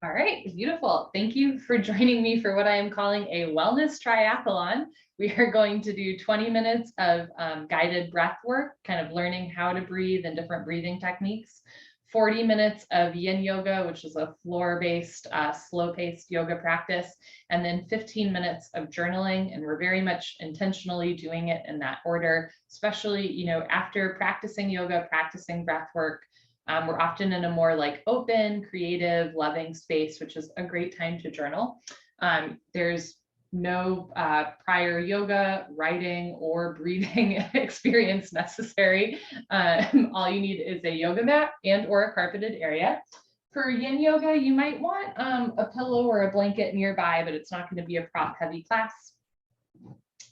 All right, beautiful. Thank you for joining me for what I am calling a wellness triathlon. We are going to do 20 minutes of guided breath work, kind of learning how to breathe and different breathing techniques. 40 minutes of Yin Yoga, which is a floor-based, slow-paced yoga practice, and then 15 minutes of journaling. And we're very much intentionally doing it in that order, especially, after practicing yoga, practicing breath work. We're often in a more like open, creative, loving space, which is a great time to journal. There's no prior yoga, writing, or breathing experience necessary. All you need is a yoga mat and or a carpeted area. For Yin Yoga, you might want a pillow or a blanket nearby, but it's not going to be a prop heavy class.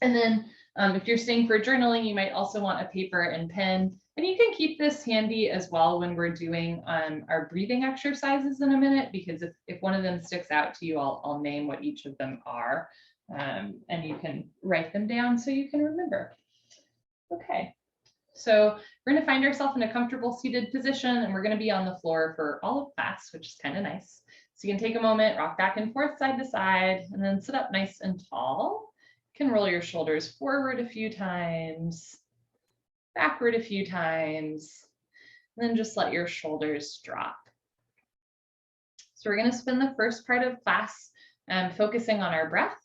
And then if you're staying for journaling, you might also want a paper and pen. And you can keep this handy as well when we're doing our breathing exercises in a minute, because if one of them sticks out to you, I'll name what each of them are. And you can write them down so you can remember. Okay, so we're going to find ourselves in a comfortable seated position, and we're going to be on the floor for all of class, which is kind of nice. So you can take a moment, rock back and forth side to side, and then sit up nice and tall. You can roll your shoulders forward a few times, backward a few times, and then just let your shoulders drop. So we're going to spend the first part of class focusing on our breath.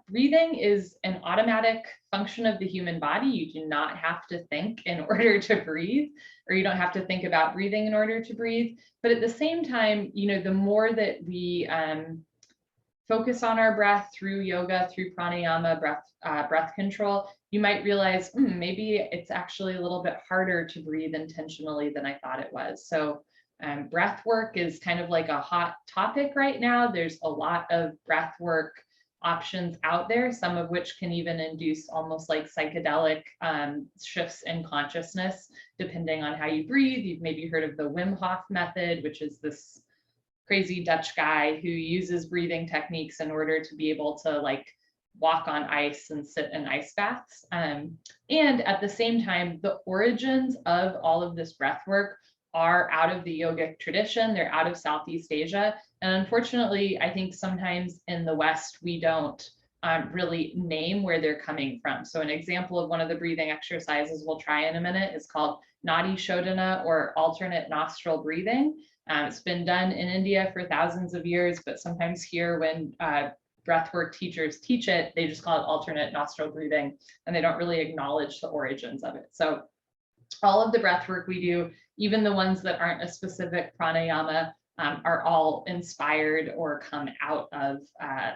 Breathing is an automatic function of the human body. You do not have to think in order to breathe, or you don't have to think about breathing in order to breathe. But at the same time, the more that we focus on our breath through yoga, through pranayama, breath control, you might realize maybe it's actually a little bit harder to breathe intentionally than I thought it was. So breath work is kind of like a hot topic right now. There's a lot of breath work options out there, some of which can even induce almost like psychedelic shifts in consciousness, depending on how you breathe. You've maybe heard of the Wim Hof method, which is this crazy Dutch guy who uses breathing techniques in order to be able to like walk on ice and sit in ice baths. And at the same time, the origins of all of this breath work are out of the yogic tradition. They're out of Southeast Asia. And unfortunately, I think sometimes in the West, we don't really name where they're coming from. So an example of one of the breathing exercises we'll try in a minute is called Nadi Shodhana, or alternate nostril breathing. It's been done in India for thousands of years, but sometimes here when breathwork teachers teach it, they just call it alternate nostril breathing, and they don't really acknowledge the origins of it. So all of the breathwork we do, even the ones that aren't a specific pranayama, are all inspired or come out of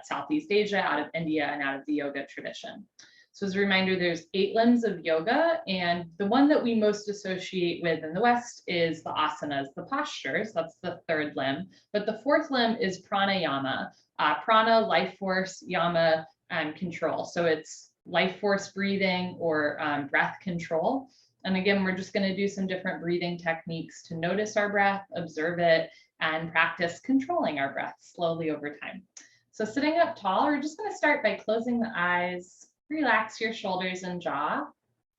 Southeast Asia, out of India, and out of the yoga tradition. So as a reminder, there's 8 limbs of yoga, and the one that we most associate with in the West is the asanas, the postures. That's the 3rd limb. But the 4th limb is pranayama. Prana, life force, yama, control. So it's life force breathing or breath control. And again, we're just going to do some different breathing techniques to notice our breath, observe it, and practice controlling our breath slowly over time. So sitting up tall, we're just going to start by closing the eyes. Relax your shoulders and jaw,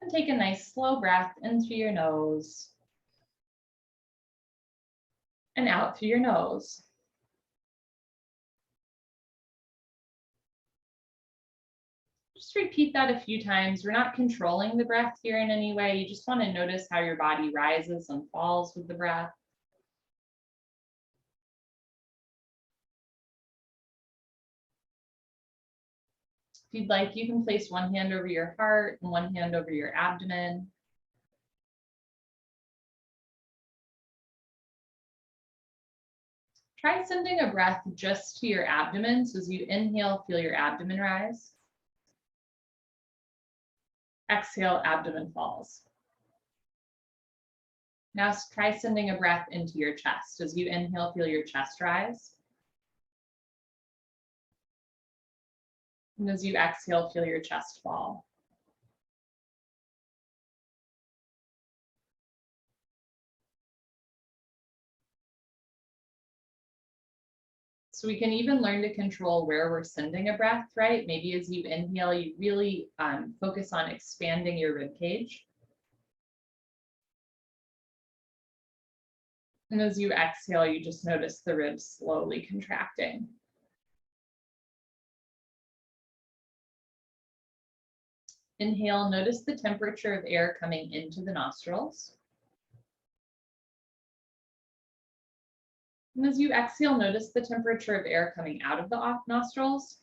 and take a nice slow breath in through your nose and out through your nose. Just repeat that a few times. We're not controlling the breath here in any way. You just want to notice how your body rises and falls with the breath. If you'd like, you can place one hand over your heart and one hand over your abdomen. Try sending a breath just to your abdomen. So as you inhale, feel your abdomen rise. Exhale, abdomen falls. Now try sending a breath into your chest. As you inhale, feel your chest rise. And as you exhale, feel your chest fall. So we can even learn to control where we're sending a breath, right? Maybe as you inhale, you really focus on expanding your rib cage. And as you exhale, you just notice the ribs slowly contracting. Inhale, notice the temperature of air coming into the nostrils. And as you exhale, notice the temperature of air coming out of the nostrils.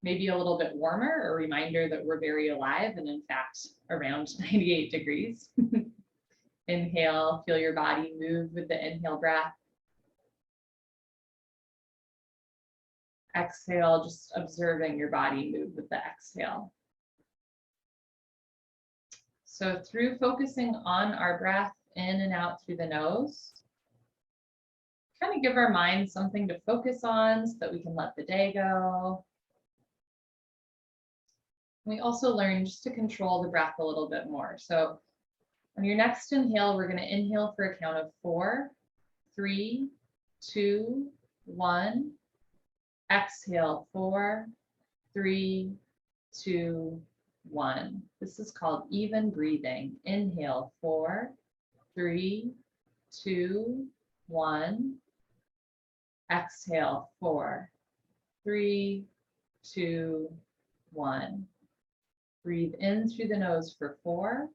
Maybe a little bit warmer, a reminder that we're very alive and in fact around 98 degrees. Inhale, feel your body move with the inhale breath. Exhale, just observing your body move with the exhale. So through focusing on our breath in and out through the nose, kind of give our mind something to focus on so that we can let the day go. We also learn just to control the breath a little bit more. So on your next inhale, we're going to inhale for a count of 4, 3, 2, 1. Exhale, 4, 3, 2, 1. This is called even breathing. Inhale, 4, 3, 2, 1. Exhale, 4, 3, 2, 1. Breathe in through the nose for 4.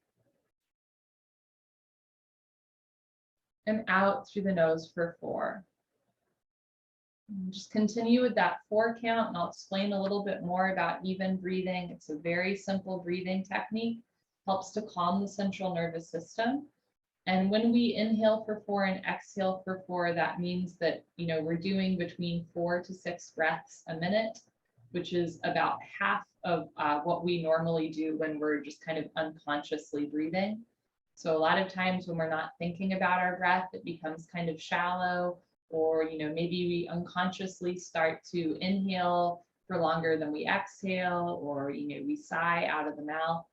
And out through the nose for 4. And just continue with that 4 count, and I'll explain a little bit more about even breathing. It's a very simple breathing technique, helps to calm the central nervous system. And when we inhale for 4 and exhale for 4, that means that, we're doing between 4 to 6 breaths a minute, which is about half of what we normally do when we're just kind of unconsciously breathing. So a lot of times when we're not thinking about our breath, it becomes kind of shallow, or maybe we unconsciously start to inhale for longer than we exhale, or we sigh out of the mouth.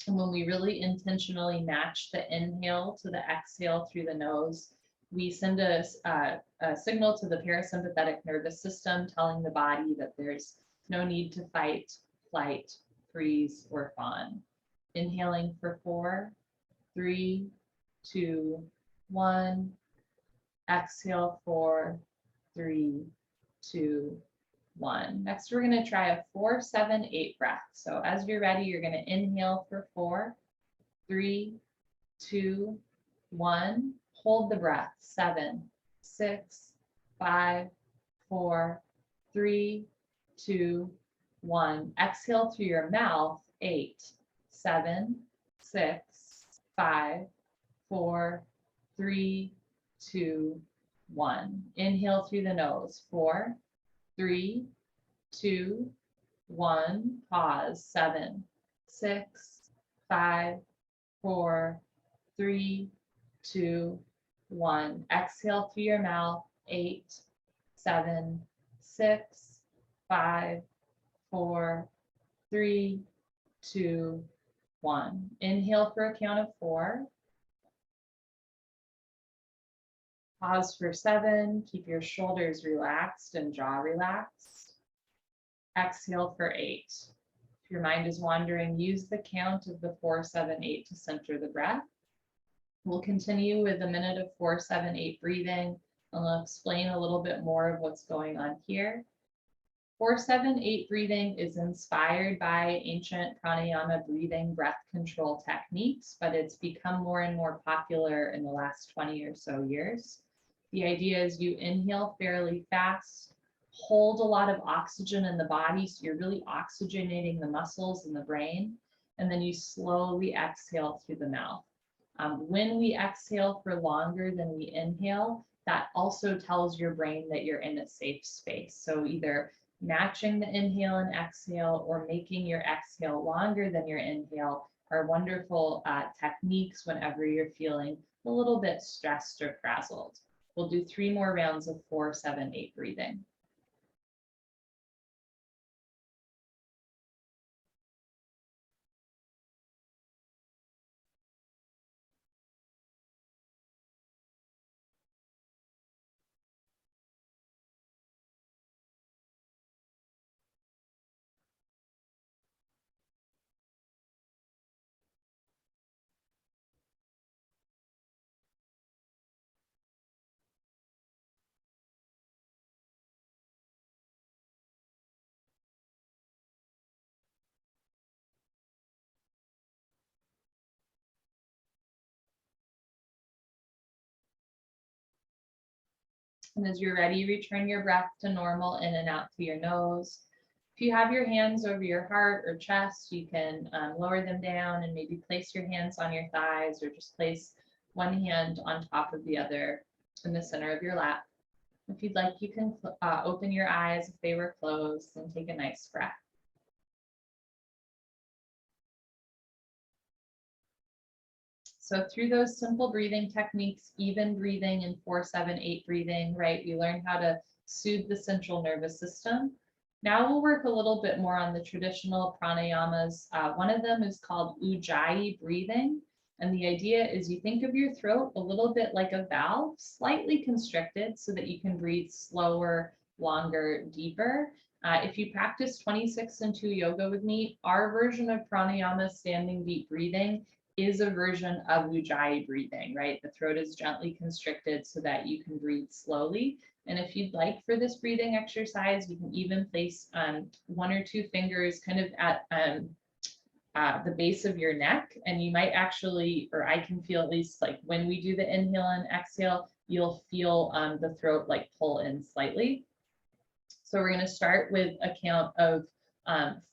And when we really intentionally match the inhale to the exhale through the nose, we send a signal to the parasympathetic nervous system telling the body that there's no need to fight, flight, freeze, or fawn. Inhaling for 4, 3, 2, 1. Exhale, 4, 3, 2, 1. Next, we're going to try a 4, 7, 8 breath. So as you're ready, you're going to inhale for 4, 3, 2, 1. Hold the breath. 7, 6, 5, 4, 3, 2, 1. Exhale through your mouth. 8, 7, 6, 5, 4, 3, 2, 1. Inhale through the nose. 4, 3, 2, 1. Pause. 7, 6, 5, 4, 3, 2, 1. Exhale through your mouth. 8, 7, 6, 5, 4, 3, 2, 1. Inhale for a count of 4. Pause for 7. Keep your shoulders relaxed and jaw relaxed. Exhale for 8. If your mind is wandering, use the count of the 4, 7, 8 to center the breath. We'll continue with a minute of 4, 7, 8 breathing, and I'll explain a little bit more of what's going on here. 4, 7, 8 breathing is inspired by ancient pranayama breathing breath control techniques, but it's become more and more popular in the last 20 or so years. The idea is you inhale fairly fast, hold a lot of oxygen in the body, so you're really oxygenating the muscles and the brain, and then you slowly exhale through the mouth. When we exhale for longer than we inhale, that also tells your brain that you're in a safe space. So either matching the inhale and exhale or making your exhale longer than your inhale are wonderful techniques whenever you're feeling a little bit stressed or frazzled. We'll do 3 more rounds of 4, 7, 8 breathing. And as you're ready, return your breath to normal in and out through your nose. If you have your hands over your heart or chest, you can lower them down and maybe place your hands on your thighs, or just place one hand on top of the other in the center of your lap. If you'd like, you can open your eyes if they were closed and take a nice breath. So through those simple breathing techniques, even breathing and 4-7-8 breathing, right, we learn how to soothe the central nervous system. Now we'll work a little bit more on the traditional pranayamas. One of them is called Ujjayi Breathing. And the idea is you think of your throat a little bit like a valve, slightly constricted so that you can breathe slower, longer, deeper. If you practice 26-2 yoga with me, our version of pranayama, standing deep breathing, is a version of Ujjayi breathing, right? The throat is gently constricted so that you can breathe slowly. And if you'd like for this breathing exercise, you can even place 1 or 2 fingers kind of at the base of your neck. And you might actually, or I can feel at least like when we do the inhale and exhale, you'll feel the throat like pull in slightly. So we're going to start with a count of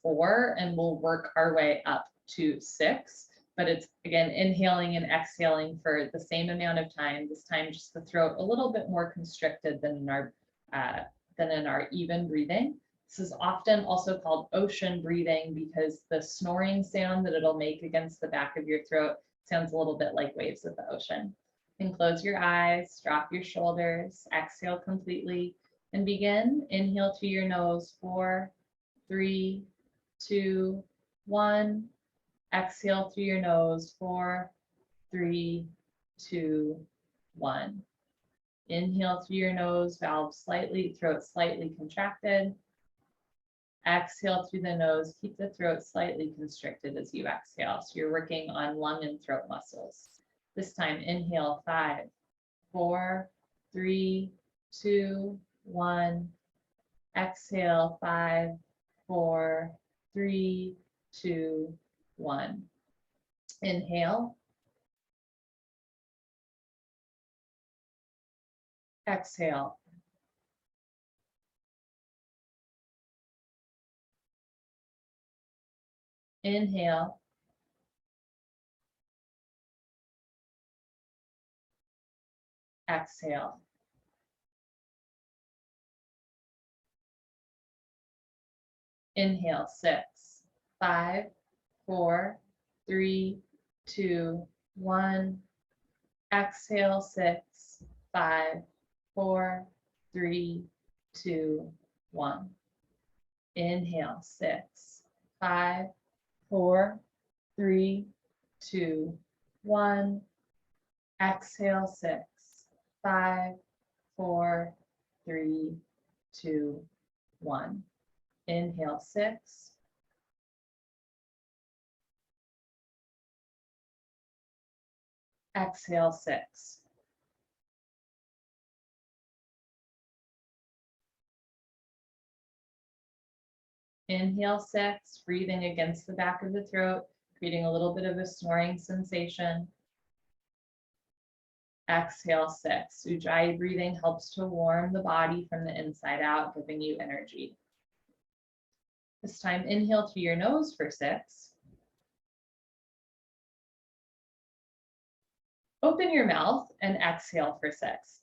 4, and we'll work our way up to 6. But it's, again, inhaling and exhaling for the same amount of time. This time, just the throat a little bit more constricted than in our even breathing. This is often also called ocean breathing because the snoring sound that it'll make against the back of your throat sounds a little bit like waves of the ocean. And close your eyes, drop your shoulders, exhale completely, and begin. Inhale through your nose, 4, 3, 2, 1. Exhale through your nose, 4, 3, 2, 1. Inhale through your nose, valve slightly, throat slightly contracted. Exhale through the nose, keep the throat slightly constricted as you exhale. So you're working on lung and throat muscles. This time, inhale, 5, 4, 3, 2, 1. Exhale, 5, 4, 3, 2, 1. Inhale. Exhale. Inhale. Exhale. Inhale, 6, 5, 4, 3, 2, 1. Exhale, 6, 5, 4, 3, 2, 1. Inhale, 6, 5, 4, 3, 2, 1. Exhale, 6, 5, 4, 3, 2, 1. Inhale, 6. Exhale, 6. Inhale, 6, breathing against the back of the throat, creating a little bit of a snoring sensation. Exhale, 6. Ujjayi breathing helps to warm the body from the inside out, giving you energy. This time, inhale through your nose for 6. Open your mouth and exhale for 6.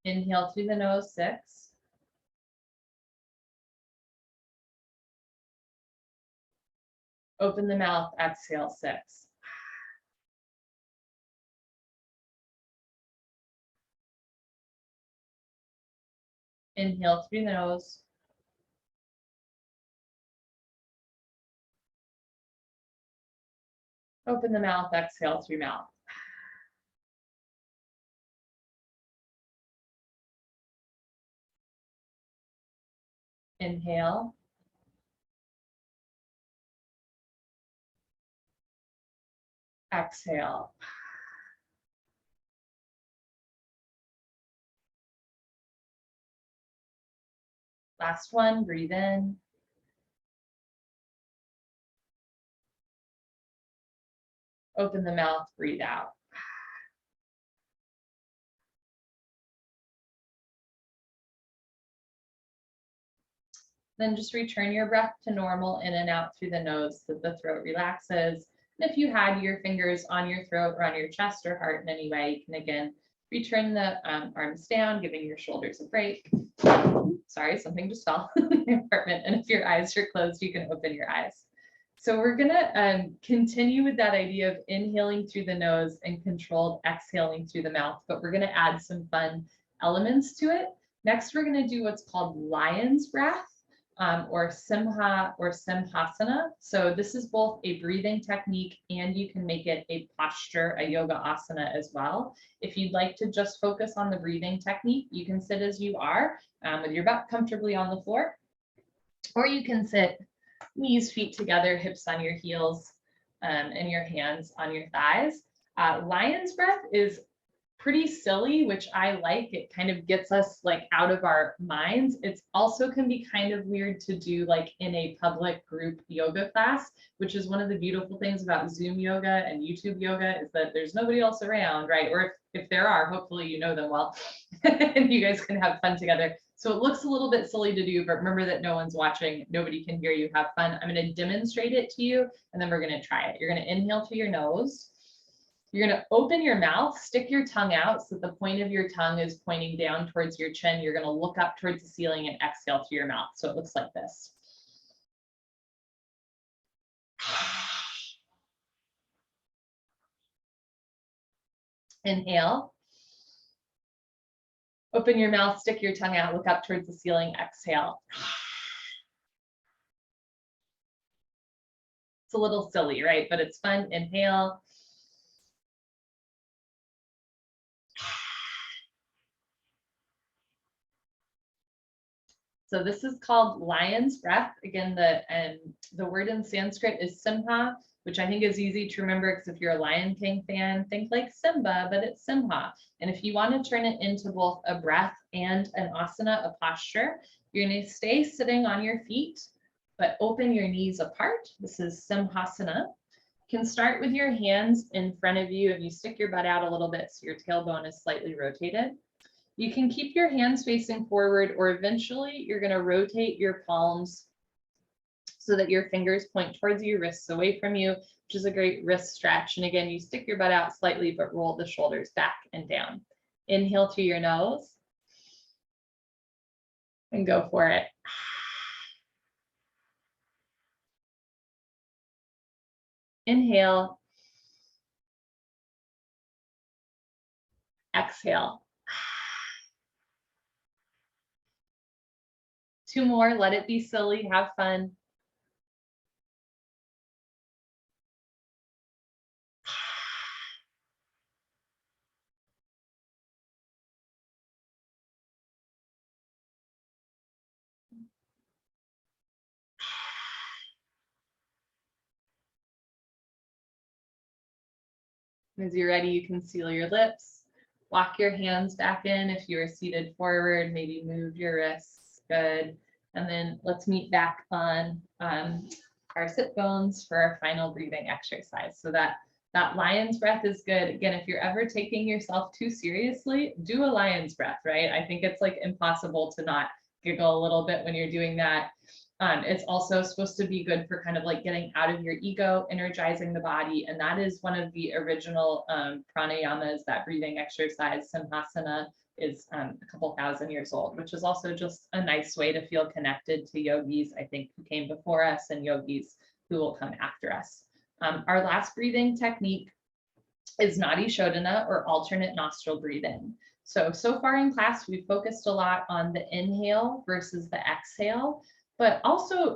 Inhale through the nose, 6. Open the mouth, exhale, 6. Inhale through the nose. Open the mouth, exhale through mouth. Inhale. Exhale. Last one, breathe in. Open the mouth, breathe out. Then just return your breath to normal, in and out through the nose so that the throat relaxes. And if you had your fingers on your throat or on your chest or heart in any way, you can again return the arms down, giving your shoulders a break. Sorry, something just fell in your apartment. And if your eyes are closed, you can open your eyes. So we're gonna continue with that idea of inhaling through the nose and controlled exhaling through the mouth, but we're gonna add some fun elements to it. Next, we're gonna do what's called lion's breath. Or Simha or Simhasana. So this is both a breathing technique and you can make it a posture, a yoga asana as well. If you'd like to just focus on the breathing technique, you can sit as you are with your butt comfortably on the floor, or you can sit knees, feet together, hips on your heels, and your hands on your thighs. Lion's breath is pretty silly, which I like. It kind of gets us like out of our minds. It's also can be kind of weird to do like in a public group yoga class, which is one of the beautiful things about Zoom yoga and YouTube yoga is that there's nobody else around, right? Or if there are, hopefully you know them well and you guys can have fun together. So it looks a little bit silly to do, but remember that no one's watching, nobody can hear you, have fun. I'm going to demonstrate it to you and then we're going to try it. You're going to inhale through your nose. You're going to open your mouth, stick your tongue out so the point of your tongue is pointing down towards your chin. You're going to look up towards the ceiling and exhale through your mouth. So it looks like this. Inhale. Open your mouth, stick your tongue out, look up towards the ceiling, exhale. It's a little silly, right? But it's fun. Inhale. So this is called lion's breath. Again, the word in Sanskrit is Simha, which I think is easy to remember because if you're a Lion King fan, think like Simba, but it's Simha. And if you want to turn it into both a breath and an asana, a posture, you're going to stay sitting on your feet, but open your knees apart. This is Simhasana. You can start with your hands in front of you and you stick your butt out a little bit so your tailbone is slightly rotated. You can keep your hands facing forward, or eventually you're going to rotate your palms so that your fingers point towards your wrists away from you, which is a great wrist stretch. And again, you stick your butt out slightly, but roll the shoulders back and down. Inhale through your nose and go for it. Inhale. Exhale. 2 more, let it be silly, have fun. As you're ready, you can seal your lips. Walk your hands back in if you are seated forward, maybe move your wrists, good. And then let's meet back on our sit bones for our final breathing exercise. So that lion's breath is good. Again, if you're ever taking yourself too seriously, do a lion's breath, right? I think it's like impossible to not giggle a little bit when you're doing that. It's also supposed to be good for kind of like getting out of your ego, energizing the body. And that is one of the original pranayamas, that breathing exercise. Simhasana is a couple thousand years old, which is also just a nice way to feel connected to yogis, I think, who came before us and yogis who will come after us. Our last breathing technique is Nadi Shodhana, or alternate nostril breathing. So far in class, we've focused a lot on the inhale versus the exhale. But also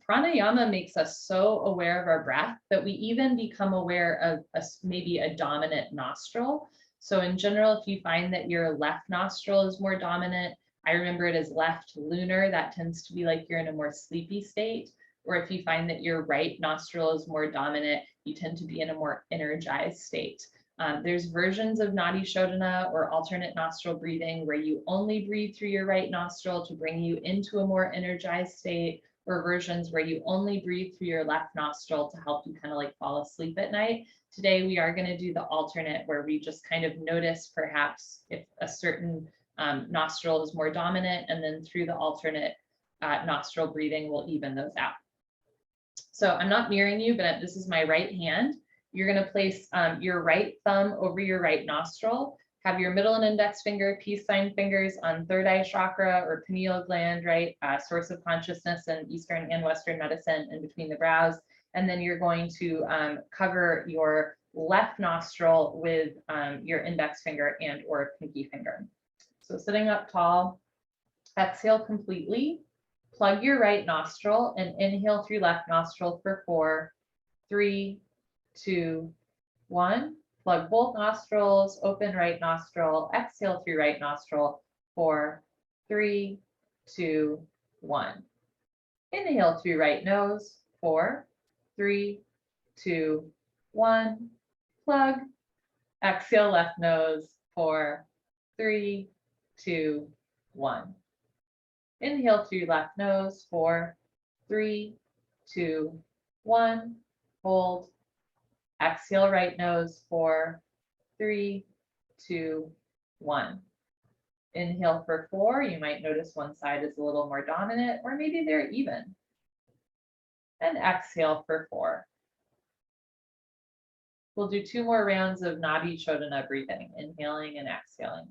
pranayama makes us so aware of our breath that we even become aware of maybe a dominant nostril. So in general, if you find that your left nostril is more dominant, I remember it as left lunar, that tends to be like you're in a more sleepy state. Or if you find that your right nostril is more dominant, you tend to be in a more energized state. There's versions of Nadi Shodhana, or alternate nostril breathing, where you only breathe through your right nostril to bring you into a more energized state, or versions where you only breathe through your left nostril to help you kind of like fall asleep at night. Today, we are going to do the alternate where we just kind of notice perhaps if a certain nostril is more dominant, and then through the alternate nostril breathing, we'll even those out. So I'm not mirroring you, but this is my right hand. You're going to place your right thumb over your right nostril. Have your middle and index finger, peace sign fingers on third eye chakra or pineal gland, right? Source of consciousness in Eastern and Western medicine, in between the brows. And then you're going to cover your left nostril with your index finger and or pinky finger. So sitting up tall, exhale completely. Plug your right nostril and inhale through left nostril for 4, 3, 2, 1. Plug both nostrils, open right nostril, exhale through right nostril, 4, 3, 2, 1. Inhale through right nose, 4, 3, 2, 1. Plug. Exhale left nose, 4, 3, 2, 1. Inhale through left nose, 4, 3, 2, 1. Hold. Exhale right nose, 4, 3, 2, 1. Inhale for 4. You might notice one side is a little more dominant, or maybe they're even. And exhale for 4. We'll do 2 more rounds of Nadi Shodhana breathing, inhaling and exhaling.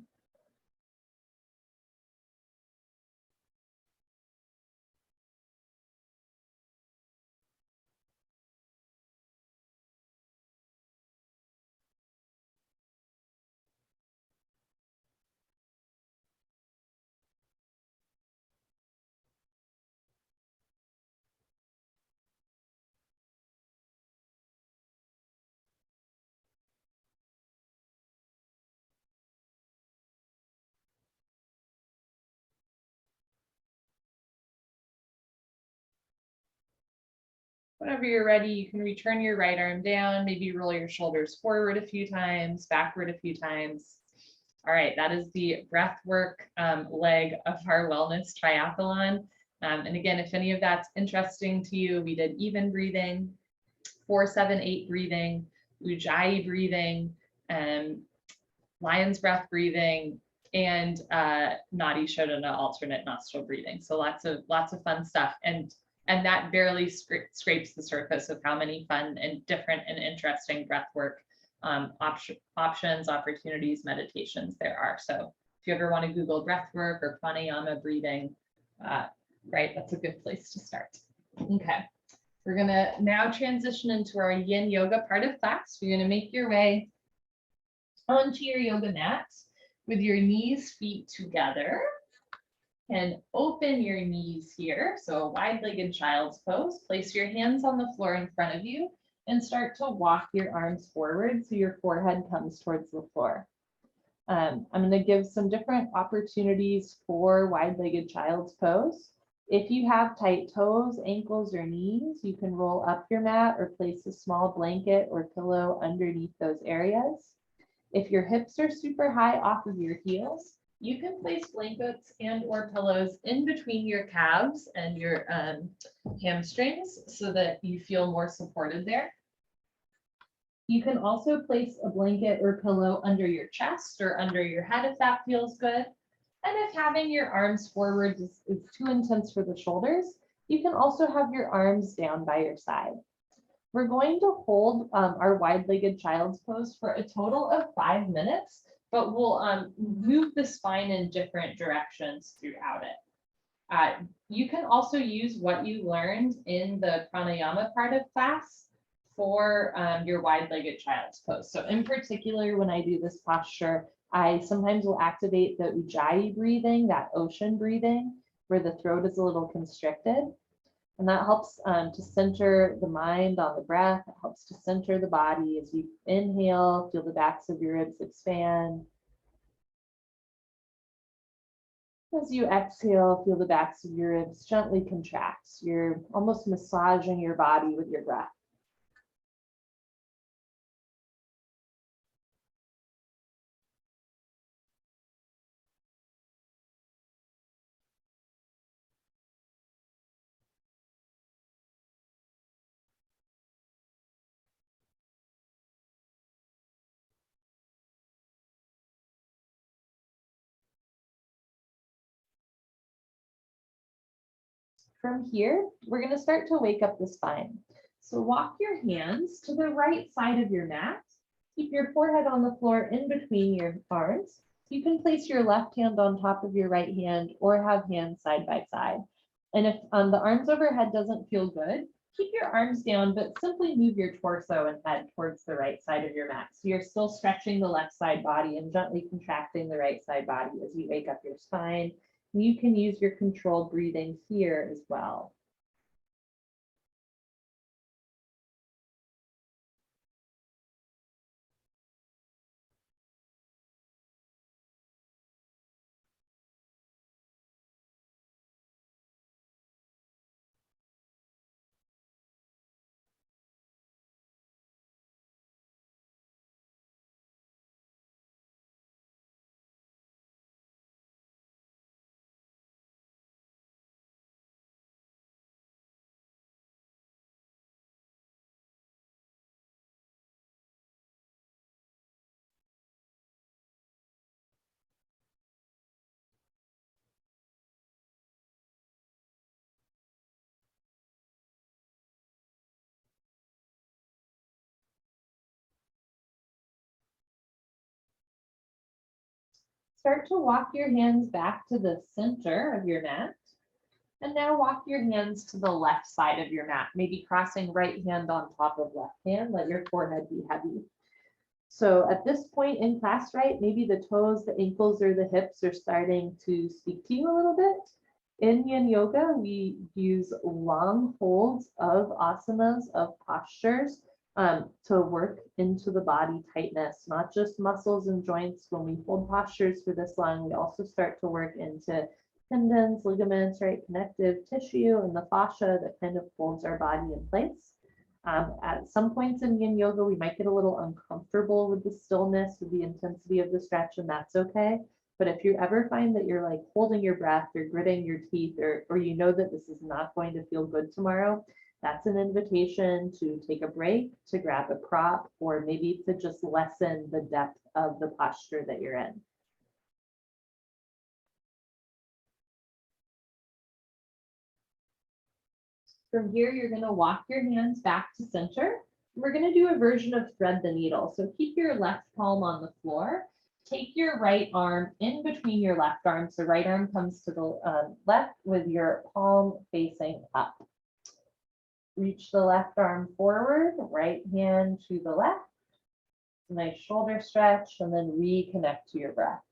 Whenever you're ready, you can return your right arm down, maybe roll your shoulders forward a few times, backward a few times. All right, that is the breath work leg of our wellness triathlon. And again, if any of that's interesting to you, we did even breathing, 4-7-8 breathing, Ujjayi breathing, lion's breath breathing, and Nadi Shodhana alternate nostril breathing. So lots of fun stuff. And that barely scrapes the surface of how many fun and different and interesting breathwork options, opportunities, meditations there are. So if you ever want to Google breathwork or pranayama breathing, right, that's a good place to start. Okay, we're gonna now transition into our Yin Yoga part of class. You're gonna make your way onto your yoga mat with your knees, feet together. And open your knees here. So a wide-legged child's pose. Place your hands on the floor in front of you and start to walk your arms forward so your forehead comes towards the floor. I'm going to give some different opportunities for wide-legged child's pose. If you have tight toes, ankles, or knees, you can roll up your mat or place a small blanket or pillow underneath those areas. If your hips are super high off of your heels, you can place blankets and or pillows in between your calves and your hamstrings so that you feel more supported there. You can also place a blanket or pillow under your chest or under your head if that feels good. And if having your arms forward is too intense for the shoulders, you can also have your arms down by your side. We're going to hold our wide-legged child's pose for a total of 5 minutes, but we'll move the spine in different directions throughout it. You can also use what you learned in the pranayama part of class for your wide-legged child's pose. So in particular, when I do this posture, I sometimes will activate the Ujjayi breathing, that ocean breathing, where the throat is a little constricted. And that helps to center the mind on the breath. It helps to center the body as you inhale, feel the backs of your ribs expand. As you exhale, feel the backs of your ribs gently contract. You're almost massaging your body with your breath. From here, we're going to start to wake up the spine. So walk your hands to the right side of your mat. Keep your forehead on the floor in between your arms. You can place your left hand on top of your right hand or have hands side by side. And if the arms overhead doesn't feel good, keep your arms down, but simply move your torso and head towards the right side of your mat. So you're still stretching the left side body and gently contracting the right side body as you wake up your spine. You can use your controlled breathing here as well. Start to walk your hands back to the center of your mat. And now walk your hands to the left side of your mat, maybe crossing right hand on top of left hand. Let your forehead be heavy. So at this point in class, right, maybe the toes, the ankles, or the hips are starting to speak to you a little bit. In Yin Yoga, we use long holds of asanas, of postures, to work into the body tightness, not just muscles and joints. When we hold postures for this long, we also start to work into tendons, ligaments, right, connective tissue, and the fascia that kind of holds our body in place. At some points in Yin Yoga, we might get a little uncomfortable with the stillness, with the intensity of the stretch, and that's okay. But if you ever find that you're like holding your breath or gritting your teeth, or you know that this is not going to feel good tomorrow, that's an invitation to take a break, to grab a prop, or maybe to just lessen the depth of the posture that you're in. From here, you're going to walk your hands back to center. We're going to do a version of thread the needle. So keep your left palm on the floor. Take your right arm in between your left arms. The right arm comes to the left with your palm facing up. Reach the left arm forward, right hand to the left. Nice shoulder stretch, and then reconnect to your breath.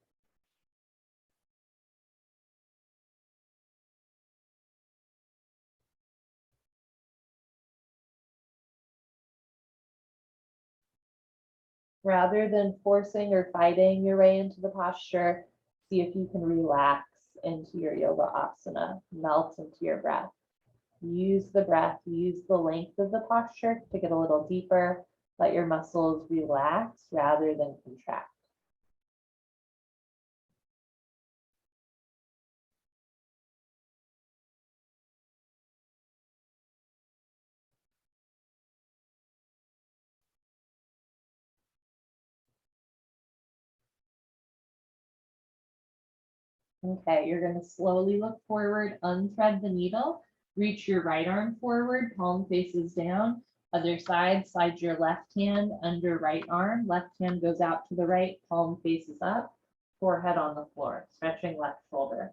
Rather than forcing or fighting your way into the posture, see if you can relax into your yoga asana, melt into your breath. Use the breath, use the length of the posture to get a little deeper. Let your muscles relax rather than contract. Okay, you're going to slowly look forward, unthread the needle, reach your right arm forward, palm faces down. Other side, slide your left hand under right arm. Left hand goes out to the right, palm faces up, forehead on the floor, stretching left shoulder.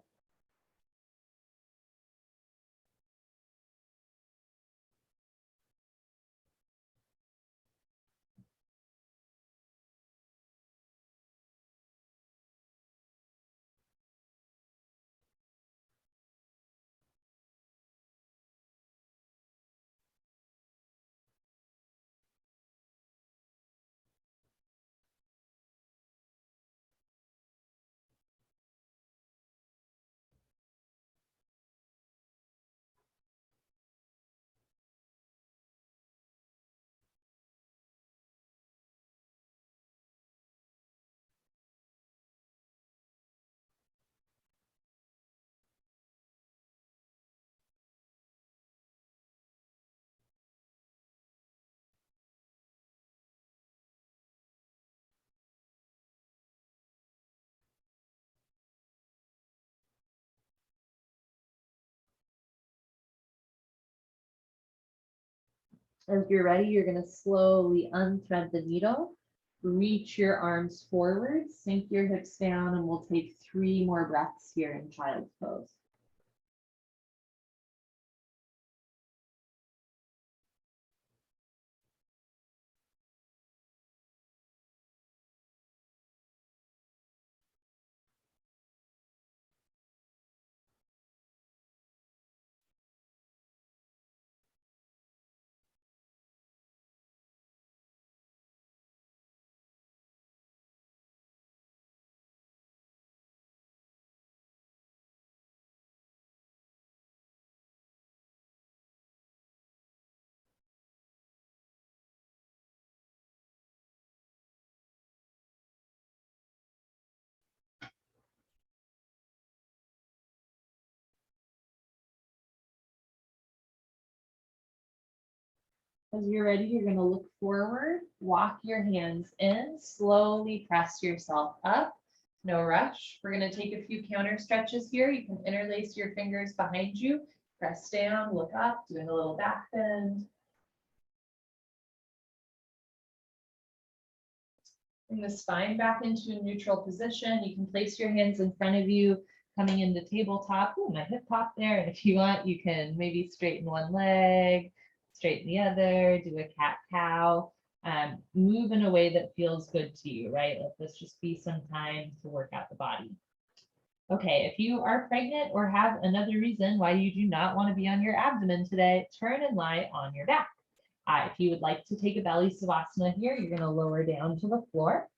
As you're ready, you're going to slowly unthread the needle, reach your arms forward, sink your hips down, and we'll take 3 more breaths here in Child's Pose. As you're ready, you're going to look forward, walk your hands in, slowly press yourself up. No rush. We're going to take a few counter stretches here. You can interlace your fingers behind you, press down, look up, doing a little back bend. Bring the spine back into a neutral position. You can place your hands in front of you, coming into tabletop. Ooh, my hip popped there. And if you want, you can maybe straighten one leg, straighten the other, do a cat-cow. Move in a way that feels good to you, right? Let this just be some time to work out the body. Okay, if you are pregnant or have another reason why you do not want to be on your abdomen today, turn and lie on your back. If you would like to take a belly savasana here, you're going to lower down to the floor.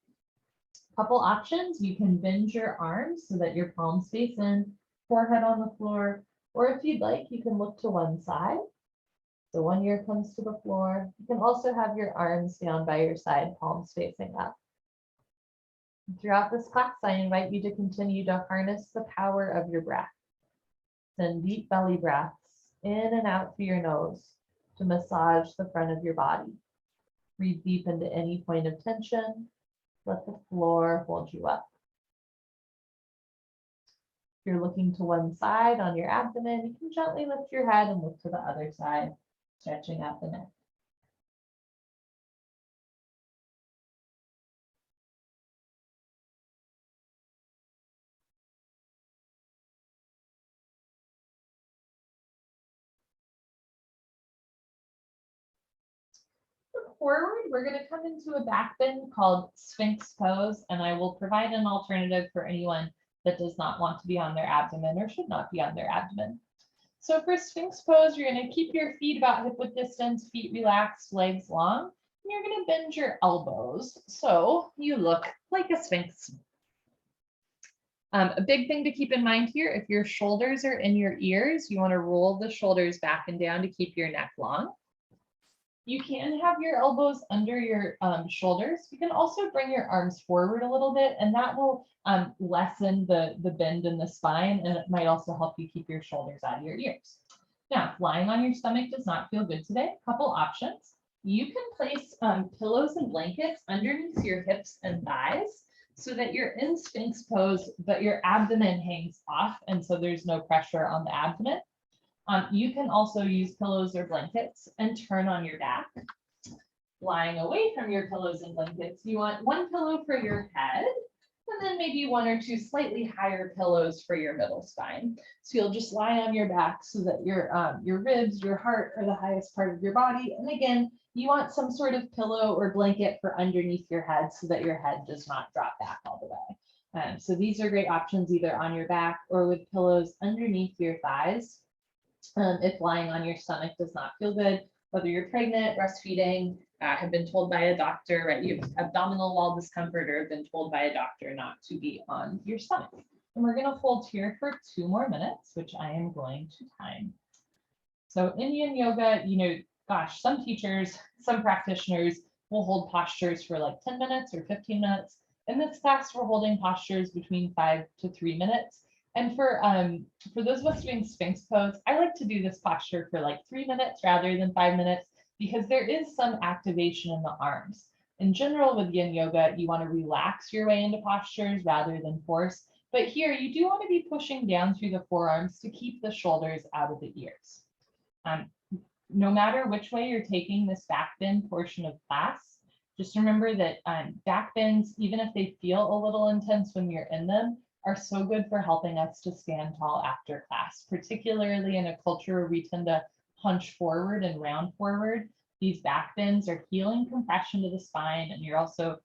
Couple options, you can bend your arms so that your palms face in, forehead on the floor, or if you'd like, you can look to one side. So one ear comes to the floor. You can also have your arms down by your side, palms facing up. Throughout this class, I invite you to continue to harness the power of your breath. Send deep belly breaths in and out through your nose to massage the front of your body. Breathe deep into any point of tension. Let the floor hold you up. If you're looking to one side on your abdomen, you can gently lift your head and look to the other side, stretching out the neck. Forward, we're going to come into a back bend called Sphinx Pose, and I will provide an alternative for anyone that does not want to be on their abdomen or should not be on their abdomen. So for Sphinx Pose, you're going to keep your feet about hip width distance, feet relaxed, legs long, and you're going to bend your elbows so you look like a sphinx. A big thing to keep in mind here, if your shoulders are in your ears, you want to roll the shoulders back and down to keep your neck long. You can have your elbows under your shoulders. You can also bring your arms forward a little bit, and that will lessen the bend in the spine, and it might also help you keep your shoulders out of your ears. Now, if lying on your stomach does not feel good today, a couple options. You can place pillows and blankets underneath your hips and thighs so that you're in Sphinx Pose, but your abdomen hangs off, and so there's no pressure on the abdomen. You can also use pillows or blankets and turn on your back. Lying away from your pillows and blankets, you want one pillow for your head, and then maybe 1 or 2 slightly higher pillows for your middle spine. So you'll just lie on your back so that your ribs, your heart are the highest part of your body. And again, you want some sort of pillow or blanket for underneath your head so that your head does not drop back all the way. So these are great options either on your back or with pillows underneath your thighs. If lying on your stomach does not feel good, whether you're pregnant, breastfeeding, have been told by a doctor, right? You have abdominal wall discomfort or have been told by a doctor not to be on your stomach. And we're going to hold here for 2 more minutes, which I am going to time. So in Yin Yoga, gosh, some teachers, some practitioners will hold postures for like 10 minutes or 15 minutes. In this class, we're holding postures between 5 to 3 minutes. And for those of us doing Sphinx Pose, I like to do this posture for like 3 minutes rather than 5 minutes because there is some activation in the arms. In general, with Yin Yoga, you want to relax your way into postures rather than force. But here, you do want to be pushing down through the forearms to keep the shoulders out of the ears. no matter which way you're taking this back bend portion of class, just remember that back bends, even if they feel a little intense when you're in them, are so good for helping us to stand tall after class, particularly in a culture where we tend to hunch forward and round forward. These back bends are healing compression to the spine, and you're also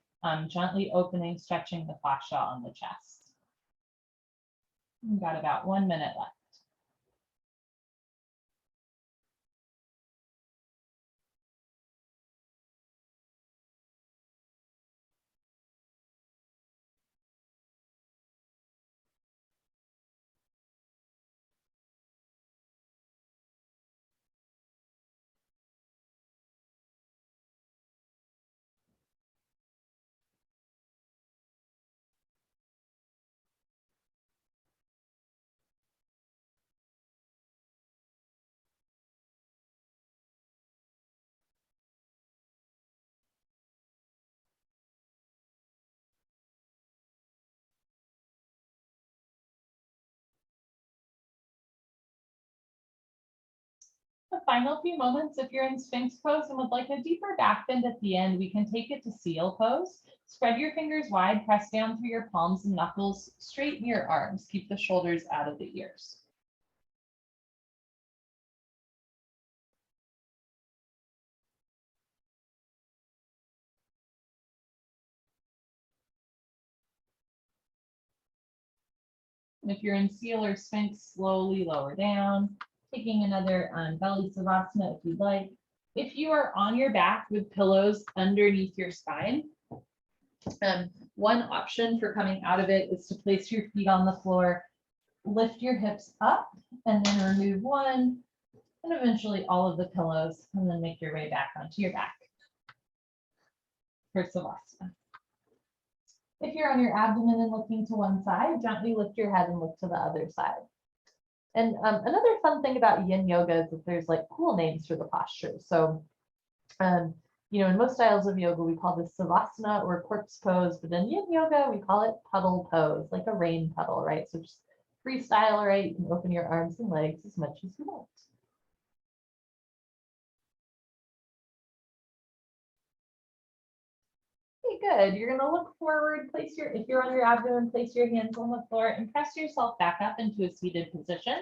gently opening, stretching the fascia on the chest. We've got about 1 minute left. The final few moments, if you're in Sphinx Pose and would like a deeper back bend at the end, we can take it to Seal Pose. Spread your fingers wide, press down through your palms and knuckles, straighten your arms, keep the shoulders out of the ears. And if you're in Seal or Sphinx, slowly lower down, taking another belly Savasana if you'd like. If you are on your back with pillows underneath your spine, one option for coming out of it is to place your feet on the floor, lift your hips up, and then remove one, and eventually all of the pillows, and then make your way back onto your back for Savasana. If you're on your abdomen and looking to one side, gently lift your head and look to the other side. And another fun thing about Yin Yoga is that there's like cool names for the postures. So, you know, in most styles of yoga, we call this Savasana or corpse pose, but in Yin Yoga, we call it Puddle Pose, like a rain puddle, right? So just freestyle, right? You can open your arms and legs as much as you want. Okay, good. You're gonna look forward, if you're on your abdomen, place your hands on the floor and press yourself back up into a seated position.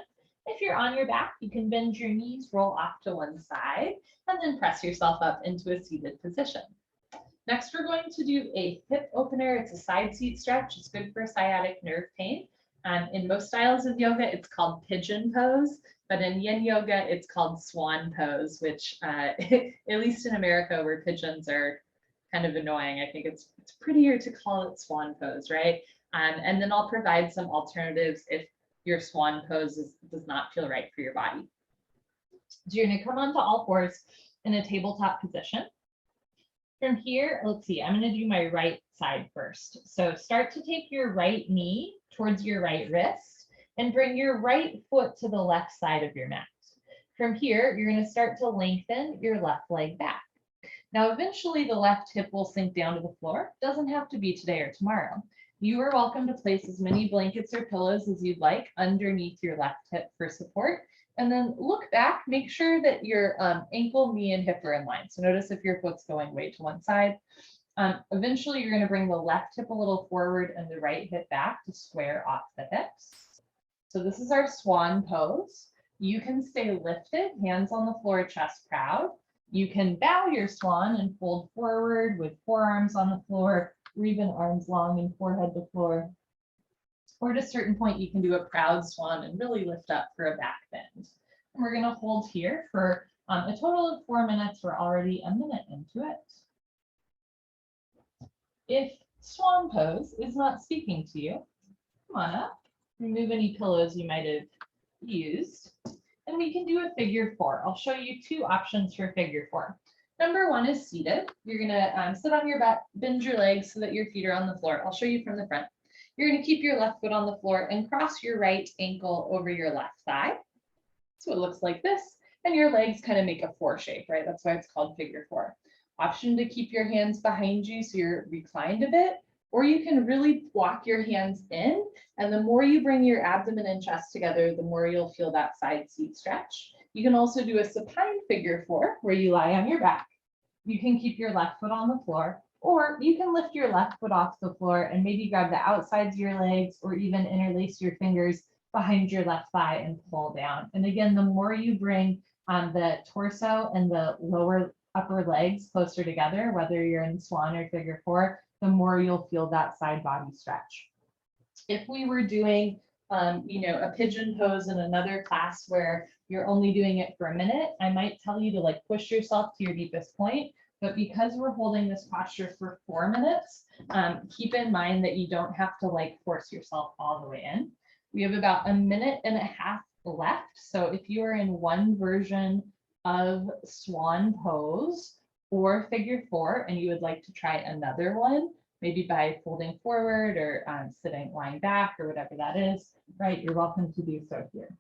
If you're on your back, you can bend your knees, roll off to one side, and then press yourself up into a seated position. Next, we're going to do a hip opener. It's a side seat stretch. It's good for sciatic nerve pain. In most styles of yoga, it's called pigeon pose, but in Yin Yoga, it's called Swan Pose, which at least in America, where pigeons are kind of annoying, I think it's prettier to call it Swan Pose, right? And then I'll provide some alternatives if your Swan Pose does not feel right for your body. So you're gonna come onto all fours in a tabletop position. From here, let's see, I'm gonna do my right side first. So start to take your right knee towards your right wrist and bring your right foot to the left side of your mat. From here, you're gonna start to lengthen your left leg back. Now, eventually the left hip will sink down to the floor. Doesn't have to be today or tomorrow. You are welcome to place as many blankets or pillows as you'd like underneath your left hip for support. And then look back, make sure that your ankle, knee, and hip are in line. So notice if your foot's going way to one side. Eventually, you're gonna bring the left hip a little forward and the right hip back to square off the hips. So this is our Swan Pose. You can stay lifted, hands on the floor, chest proud. You can bow your swan and fold forward with forearms on the floor, or even arms long and forehead to floor. Or at a certain point, you can do a proud swan and really lift up for a back bend. And we're going to hold here for a total of 4 minutes. We're already a minute into it. If Swan Pose is not speaking to you, come on up, remove any pillows you might have used. And we can do a figure 4. I'll show you 2 options for figure 4. Number 1 is seated. You're gonna sit on your back, bend your legs so that your feet are on the floor. I'll show you from the front. You're gonna keep your left foot on the floor and cross your right ankle over your left thigh. So it looks like this. And your legs kind of make a 4 shape, right? That's why it's called figure 4. Option to keep your hands behind you so you're reclined a bit, or you can really walk your hands in. And the more you bring your abdomen and chest together, the more you'll feel that side seat stretch. You can also do a supine figure 4 where you lie on your back. You can keep your left foot on the floor, or you can lift your left foot off the floor and maybe grab the outsides of your legs or even interlace your fingers behind your left thigh and pull down. And again, the more you bring the torso and the lower upper legs closer together, whether you're in swan or figure 4, the more you'll feel that side body stretch. If we were doing a pigeon pose in another class where you're only doing it for a minute, I might tell you to like push yourself to your deepest point. But because we're holding this posture for 4 minutes, keep in mind that you don't have to like force yourself all the way in. We have about 1.5 minutes left. So if you are in one version of Swan Pose or figure 4 and you would like to try another one, maybe by folding forward or lying back or whatever that is, right? You're welcome to do so here.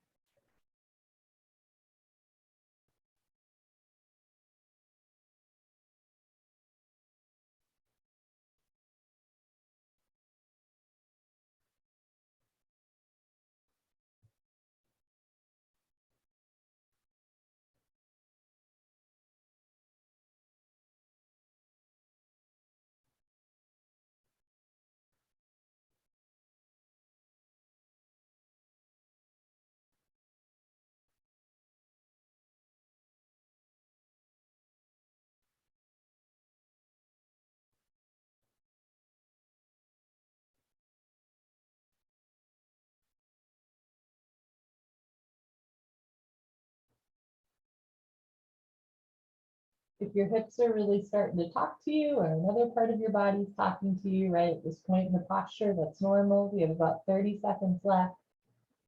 If your hips are really starting to talk to you or another part of your body's talking to you, right, at this point in the posture, that's normal. We have about 30 seconds left.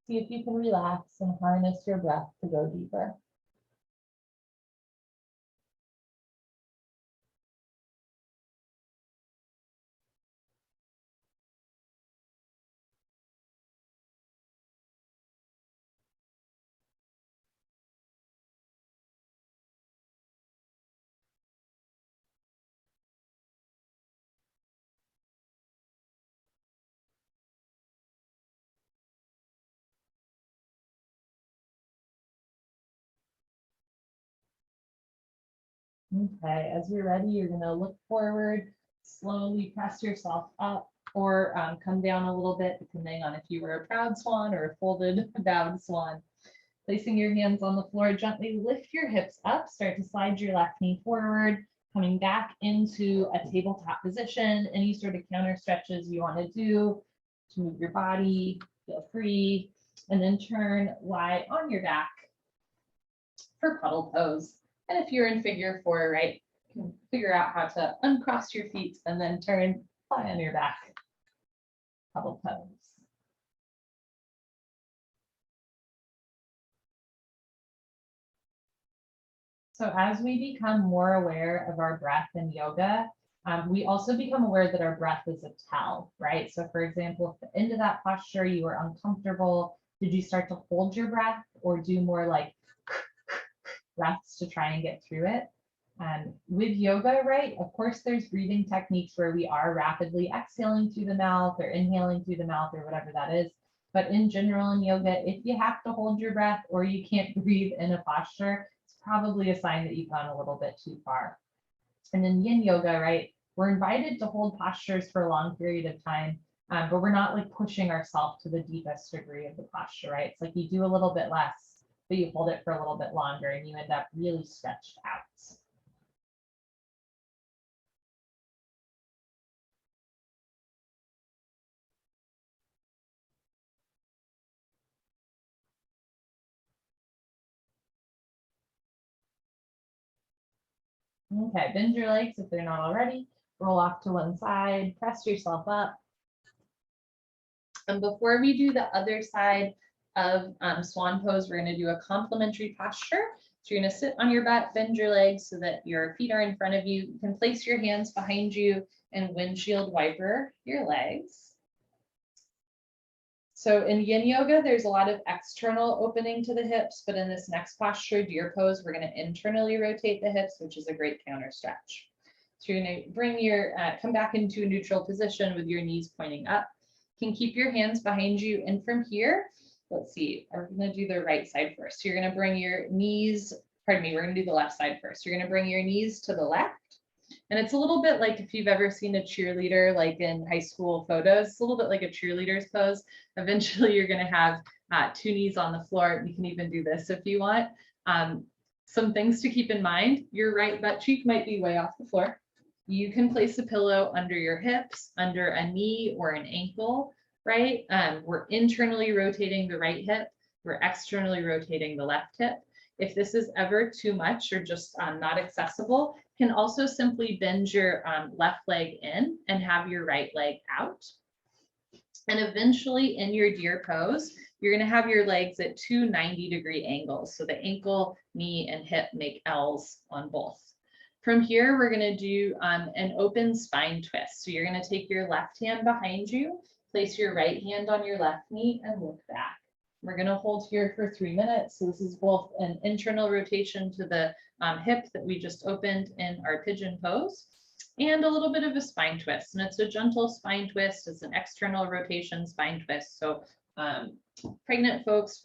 See if you can relax and harness your breath to go deeper. Okay, as you're ready, you're going to look forward, slowly press yourself up or come down a little bit, depending on if you were a proud swan or a folded bowed swan. Placing your hands on the floor, gently lift your hips up, start to slide your left knee forward, coming back into a tabletop position. Any sort of counter stretches you want to do to move your body, feel free, and then turn, lie on your back for puddle pose. And if you're in figure 4, right, you can figure out how to uncross your feet and then turn, lie on your back, puddle pose. So as we become more aware of our breath in yoga, we also become aware that our breath is a tell, right? So for example, if into that posture you were uncomfortable, did you start to hold your breath or do more like breaths to try and get through it? With yoga, right, of course, there's breathing techniques where we are rapidly exhaling through the mouth or inhaling through the mouth or whatever that is. But in general, in yoga, if you have to hold your breath or you can't breathe in a posture, it's probably a sign that you've gone a little bit too far. And in Yin Yoga, right, we're invited to hold postures for a long period of time, but we're not like pushing ourselves to the deepest degree of the posture, right? It's like you do a little bit less, but you hold it for a little bit longer and you end up really stretched out. Okay, bend your legs if they're not already. Roll off to one side, press yourself up. And before we do the other side of Swan Pose, we're going to do a complementary posture. So you're going to sit on your butt, bend your legs so that your feet are in front of you. You can place your hands behind you and windshield wiper your legs. So in Yin Yoga, there's a lot of external opening to the hips, but in this next posture, Deer Pose, we're going to internally rotate the hips, which is a great counter stretch. So you're going to bring your, come back into a neutral position with your knees pointing up. You can keep your hands behind you, and from here, let's see, we're going to do the right side first. So you're going to bring your knees, pardon me, we're going to do the left side first. You're going to bring your knees to the left. And it's a little bit like if you've ever seen a cheerleader, like in high school photos, it's a little bit like a cheerleader's pose. Eventually, you're going to have 2 knees on the floor. You can even do this if you want. Some things to keep in mind, your right butt cheek might be way off the floor. You can place a pillow under your hips, under a knee or an ankle, right? We're internally rotating the right hip. We're externally rotating the left hip. If this is ever too much or just not accessible, you can also simply bend your left leg in and have your right leg out. And eventually in your deer pose, you're going to have your legs at 2 90-degree angles. So the ankle, knee, and hip make L's on both. From here, we're going to do an open spine twist. So you're going to take your left hand behind you, place your right hand on your left knee, and look back. We're going to hold here for 3 minutes. So this is both an internal rotation to the hip that we just opened in our pigeon pose, and a little bit of a spine twist. And it's a gentle spine twist. It's an external rotation spine twist. So pregnant folks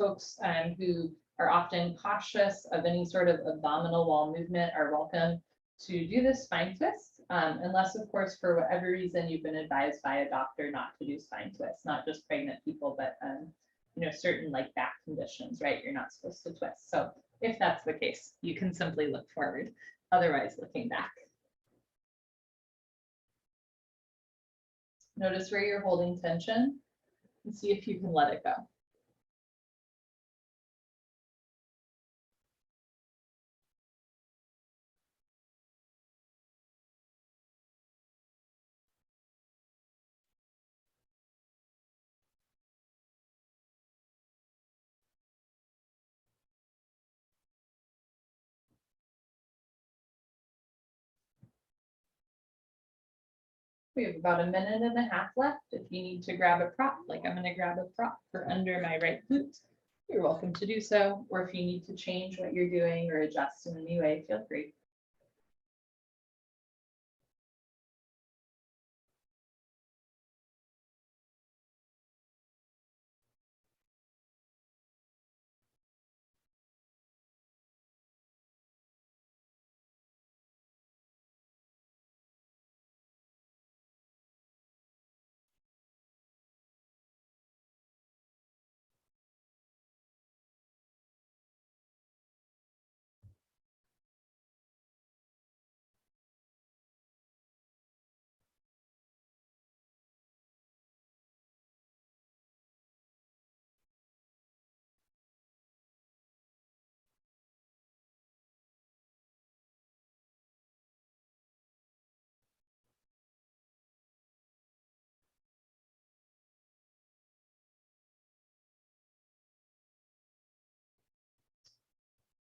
who are often cautious of any sort of abdominal wall movement are welcome to do this spine twist, unless, of course, for whatever reason, you've been advised by a doctor not to do spine twists, not just pregnant people, but certain like back conditions, right? You're not supposed to twist. So if that's the case, you can simply look forward, otherwise looking back. Notice where you're holding tension and see if you can let it go. We have about 1.5 minutes left. If you need to grab a prop, like I'm going to grab a prop for under my right glute, you're welcome to do so. Or if you need to change what you're doing or adjust in any way, feel free.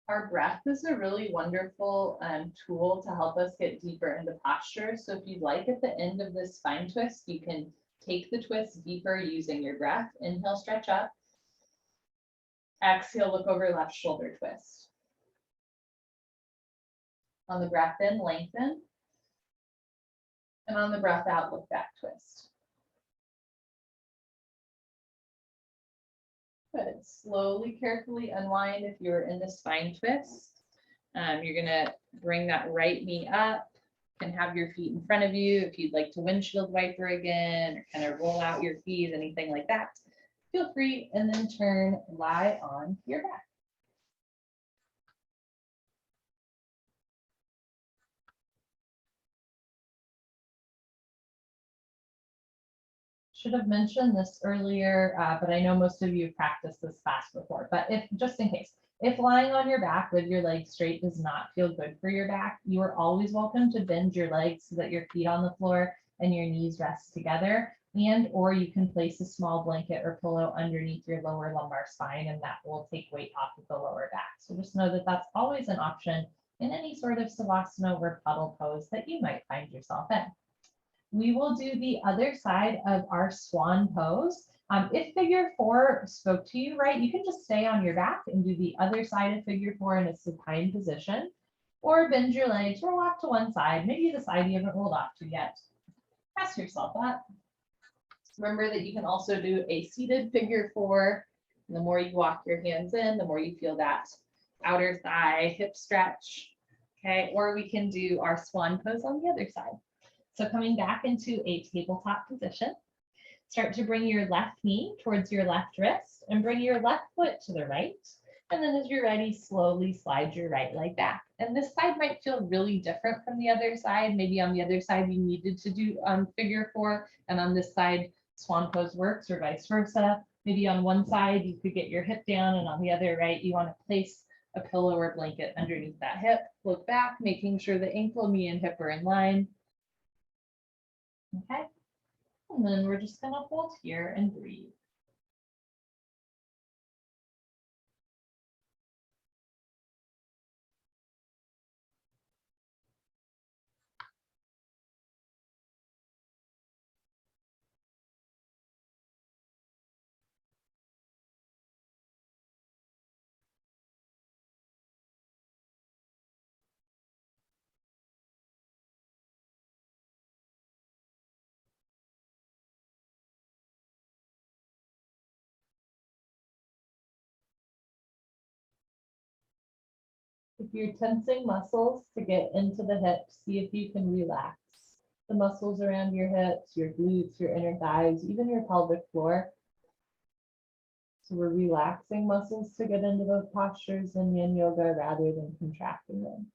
Our breath is a really wonderful tool to help us get deeper into posture. So if you'd like, at the end of this spine twist, you can take the twist deeper using your breath. Inhale, stretch up. Exhale, look over, left shoulder twist. On the breath in, lengthen. And on the breath out, look back, twist. Good. Slowly, carefully unwind if you're in the spine twist. You're going to bring that right knee up. You can have your feet in front of you if you'd like to windshield wiper again, or kind of roll out your feet, anything like that. Feel free, and then turn, lie on your back. Should have mentioned this earlier, but I know most of you have practiced this class before, but if just in case, if lying on your back with your legs straight does not feel good for your back, you are always welcome to bend your legs so that your feet on the floor and your knees rest together, and or you can place a small blanket or pillow underneath your lower lumbar spine, and that will take weight off of the lower back. So just know that that's always an option in any sort of Savasana or puddle pose that you might find yourself in. We will do the other side of our Swan Pose. If figure 4 spoke to you, right, you can just stay on your back and do the other side of figure 4 in a supine position, or bend your legs, roll off to one side, maybe the side you haven't rolled off to yet. Press yourself up. Remember that you can also do a seated figure 4 And the more you walk your hands in, the more you feel that outer thigh hip stretch. Okay, or we can do our swan pose on the other side. So coming back into a tabletop position, start to bring your left knee towards your left wrist and bring your left foot to the right. And then as you're ready, slowly slide your right leg back. And this side might feel really different from the other side. Maybe on the other side, you needed to do figure four, and on this side, swan pose works, or vice versa. Maybe on one side, you could get your hip down, and on the other, right, you want to place a pillow or blanket underneath that hip. Look back, making sure the ankle, knee, and hip are in line. Okay. And then we're just going to hold here and breathe. If you're tensing muscles to get into the hips, see if you can relax the muscles around your hips, your glutes, your inner thighs, even your pelvic floor. So we're relaxing muscles to get into those postures in Yin Yoga rather than contracting them.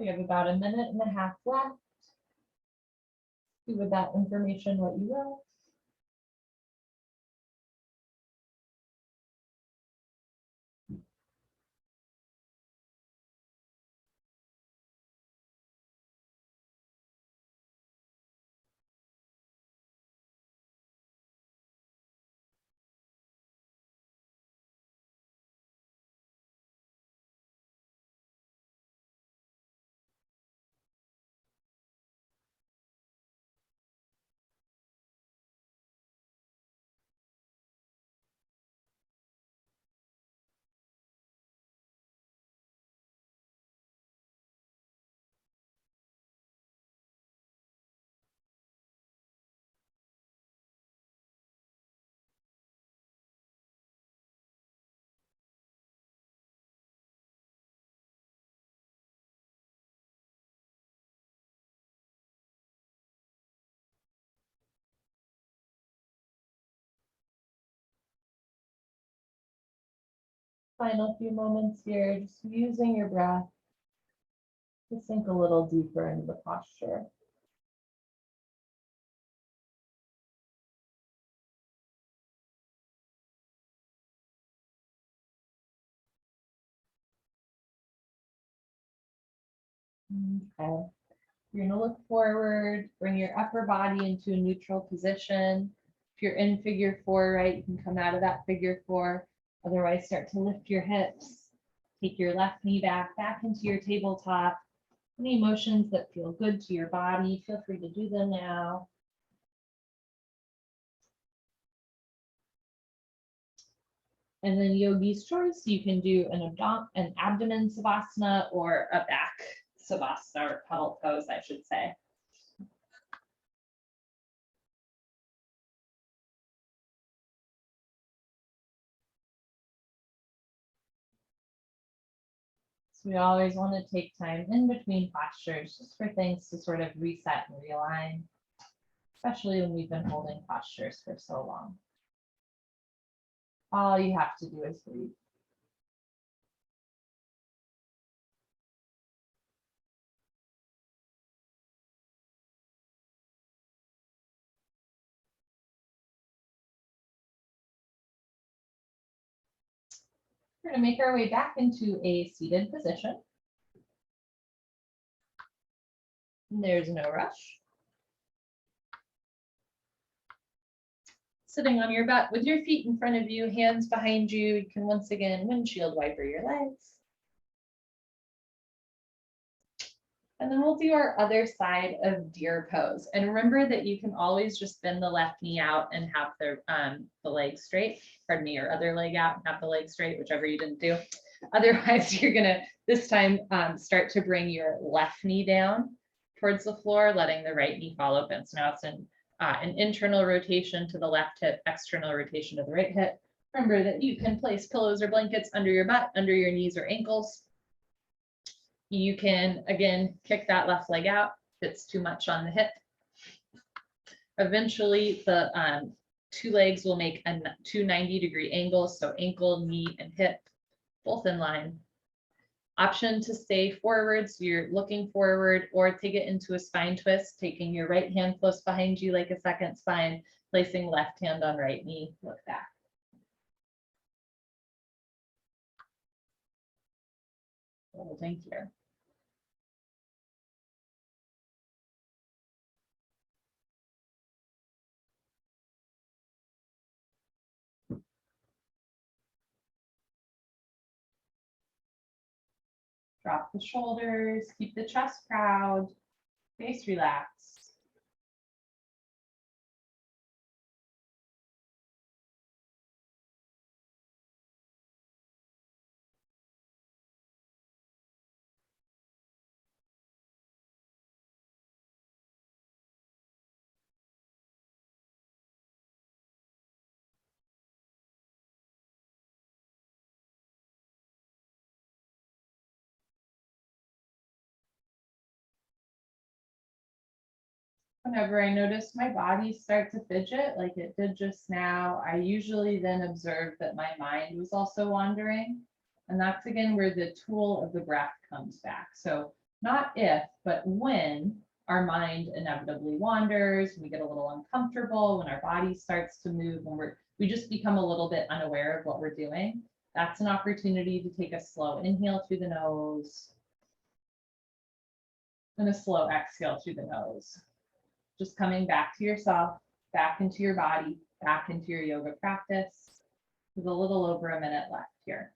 We have about 1.5 minutes left. Do with that information what you will. Final few moments here, just using your breath to sink a little deeper into the posture. Okay. You're going to look forward, bring your upper body into a neutral position. If you're in figure four, right, you can come out of that figure four. Otherwise, start to lift your hips. Take your left knee back into your tabletop. Any motions that feel good to your body, feel free to do them now. And then yogi's choice, you can do an abdomen savasana or a back savasana, or puddle pose, I should say. So we always want to take time in between postures just for things to sort of reset and realign, especially when we've been holding postures for so long. All you have to do is breathe. We're going to make our way back into a seated position. There's no rush. Sitting on your butt with your feet in front of you, hands behind you. You can once again windshield wiper your legs. And then we'll do our other side of deer pose. And remember that you can always just bend the left knee out and have the leg straight, pardon me, or other leg out and have the leg straight, whichever you didn't do. Otherwise, you're gonna this time start to bring your left knee down towards the floor, letting the right knee fall open. So now it's an internal rotation to the left hip, external rotation to the right hip. Remember that you can place pillows or blankets under your butt, under your knees or ankles. You can, again, kick that left leg out if it's too much on the hip. Eventually, the two legs will make two 90-degree angles, so ankle, knee, and hip, both in line. Option to stay forward, so you're looking forward, or take it into a spine twist, taking your right hand close behind you like a second spine, placing left hand on right knee, look back. Holding here. Drop the shoulders, keep the chest proud, face relaxed. Whenever I notice my body start to fidget like it did just now, I usually then observe that my mind was also wandering. And that's again where the tool of the breath comes back. So not if, but when our mind inevitably wanders, we get a little uncomfortable, when our body starts to move, when we just become a little bit unaware of what we're doing, that's an opportunity to take a slow inhale through the nose and a slow exhale through the nose. Just coming back to yourself, back into your body, back into your yoga practice. With a little over a minute left here.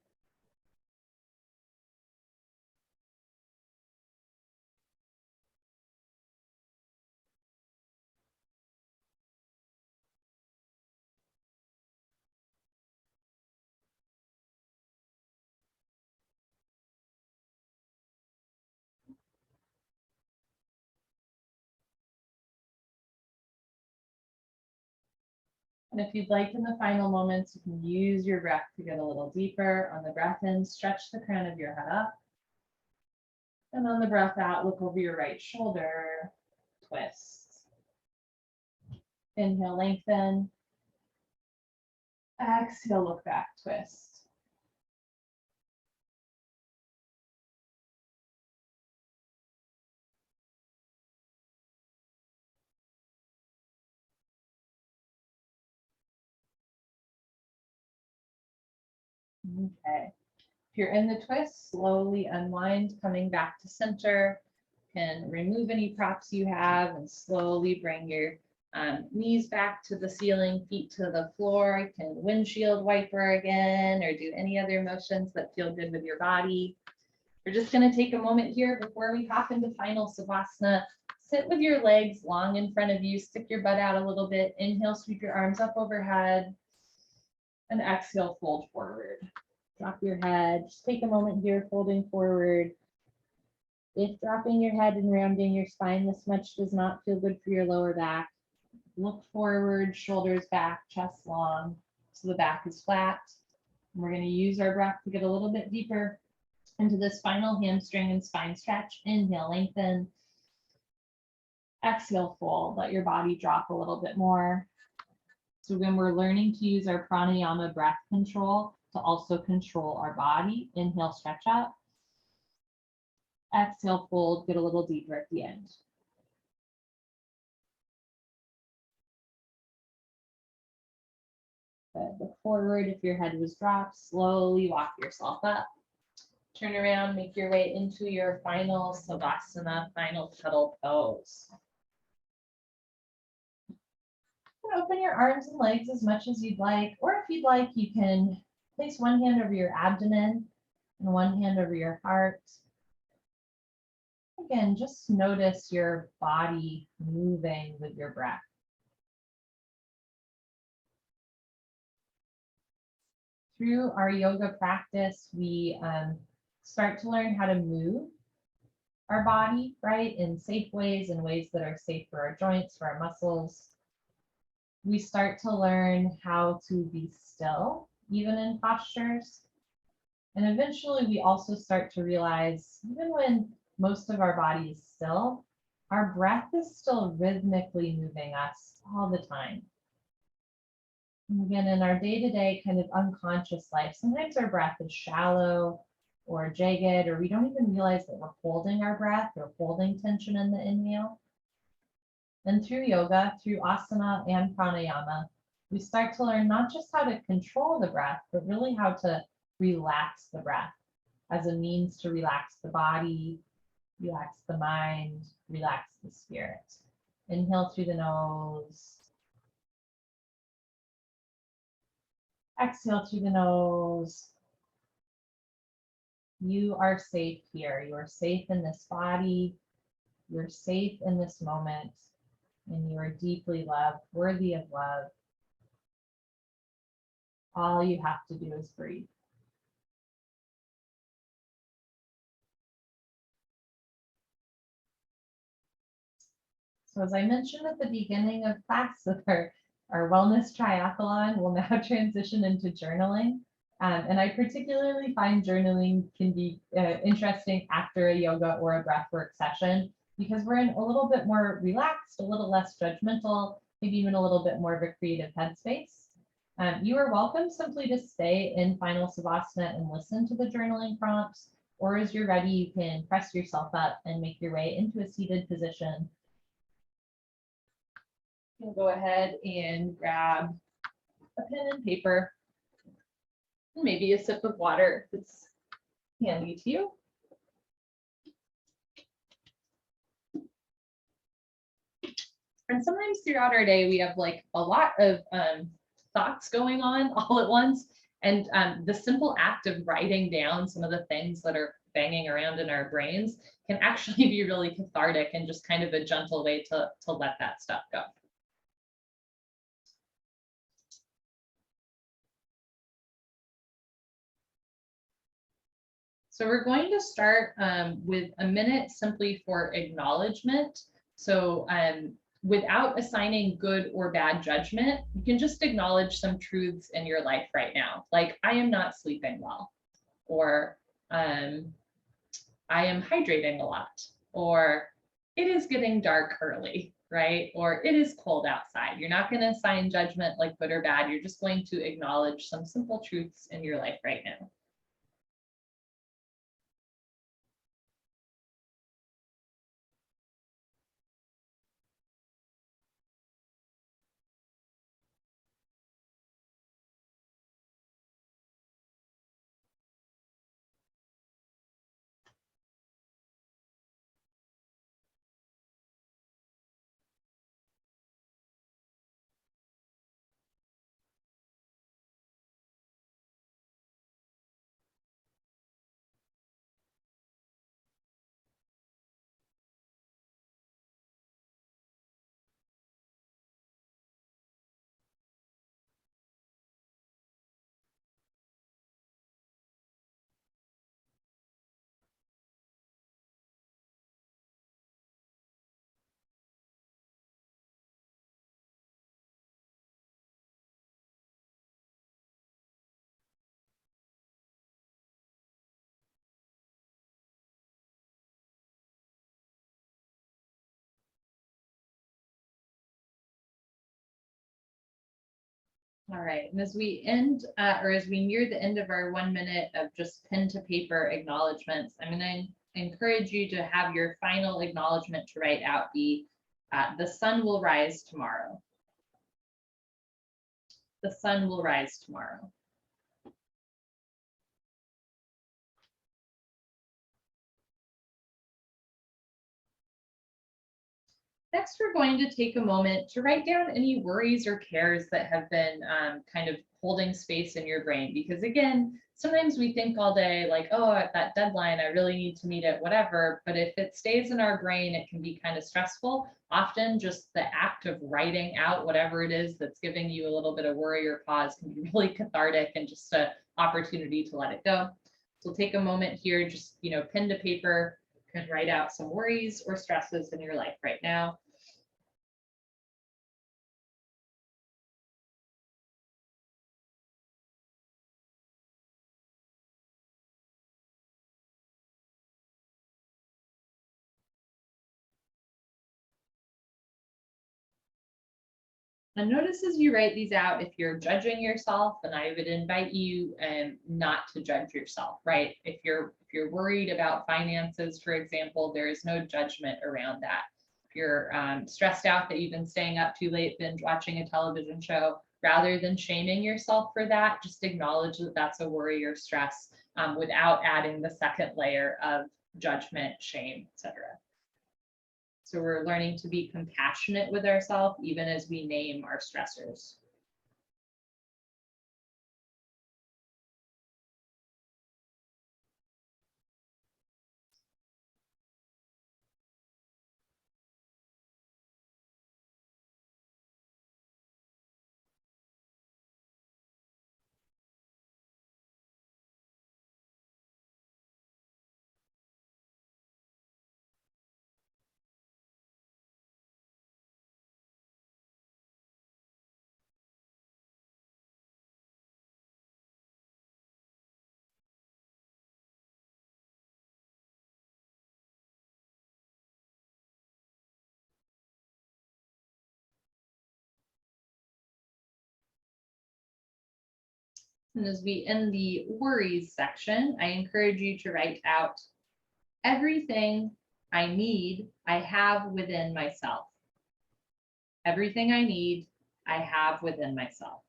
And if you'd like in the final moments, you can use your breath to get a little deeper. On the breath in, stretch the crown of your head up. And on the breath out, look over your right shoulder, twist. Inhale, lengthen. Exhale, look back, twist. Okay. If you're in the twist, slowly unwind, coming back to center. Can remove any props you have and slowly bring your knees back to the ceiling, feet to the floor. You can windshield wiper again or do any other motions that feel good with your body. We're just going to take a moment here before we hop into final Savasana. Sit with your legs long in front of you, stick your butt out a little bit. Inhale, sweep your arms up overhead, and exhale, fold forward. Drop your head. Just take a moment here, folding forward. If dropping your head and rounding your spine this much does not feel good for your lower back, look forward, shoulders back, chest long, so the back is flat. And we're going to use our breath to get a little bit deeper into this final hamstring and spine stretch. Inhale, lengthen. Exhale, fold. Let your body drop a little bit more. So when we're learning to use our pranayama breath control to also control our body, inhale, stretch up. Exhale, fold, get a little deeper at the end. Good. Look forward if your head was dropped. Slowly walk yourself up. Turn around, make your way into your final Savasana, final Puddle Pose. Open your arms and legs as much as you'd like, or if you'd like, you can place one hand over your abdomen and one hand over your heart. Again, just notice your body moving with your breath. Through our yoga practice, we start to learn how to move our body, right, in safe ways, in ways that are safe for our joints, for our muscles. We start to learn how to be still, even in postures. And eventually we also start to realize, even when most of our body is still, our breath is still rhythmically moving us all the time. And again, in our day-to-day kind of unconscious life, sometimes our breath is shallow or jagged, or we don't even realize that we're holding our breath or holding tension in the inhale. And through yoga, through asana and pranayama, we start to learn not just how to control the breath, but really how to relax the breath as a means to relax the body, relax the mind, relax the spirit. Inhale through the nose. Exhale through the nose. You are safe here. You are safe in this body. You're safe in this moment. And you are deeply loved, worthy of love. All you have to do is breathe. So as I mentioned at the beginning of class, with our wellness triathlon, we'll now transition into journaling. And I particularly find journaling can be interesting after a yoga or a breathwork session, because we're in a little bit more relaxed, a little less judgmental, maybe even a little bit more of a creative headspace. You are welcome simply to stay in final Savasana and listen to the journaling prompts, or as you're ready, you can press yourself up and make your way into a seated position. You can go ahead and grab a pen and paper, and maybe a sip of water if it's handy to you. And sometimes throughout our day, we have like a lot of thoughts going on all at once. And the simple act of writing down some of the things that are banging around in our brains can actually be really cathartic and just kind of a gentle way to let that stuff go. So we're going to start with a minute simply for acknowledgement. So without assigning good or bad judgment, you can just acknowledge some truths in your life right now. Like, I am not sleeping well, or I am hydrating a lot, or it is getting dark early, right? Or it is cold outside. You're not going to assign judgment like good or bad. You're just going to acknowledge some simple truths in your life right now. All right, and as we end, or as we near the end of our 1 minute of just pen to paper acknowledgements, I'm going to encourage you to have your final acknowledgement to write out be, the sun will rise tomorrow. The sun will rise tomorrow. Next, we're going to take a moment to write down any worries or cares that have been kind of holding space in your brain. Because again, sometimes we think all day like, oh, at that deadline, I really need to meet it, whatever. But if it stays in our brain, it can be kind of stressful. Often just the act of writing out whatever it is that's giving you a little bit of worry or pause can be really cathartic and just an opportunity to let it go. So take a moment here, just, pen to paper, can write out some worries or stresses in your life right now. And notice as you write these out, if you're judging yourself, and I would invite you not to judge yourself, right? If you're worried about finances, for example, there is no judgment around that. If you're stressed out that you've been staying up too late, binge watching a television show, rather than shaming yourself for that, just acknowledge that that's a worry or stress without adding the second layer of judgment, shame, etc. So we're learning to be compassionate with ourselves, even as we name our stressors. And as we end the worries section, I encourage you to write out everything I need, I have within myself. Everything I need, I have within myself.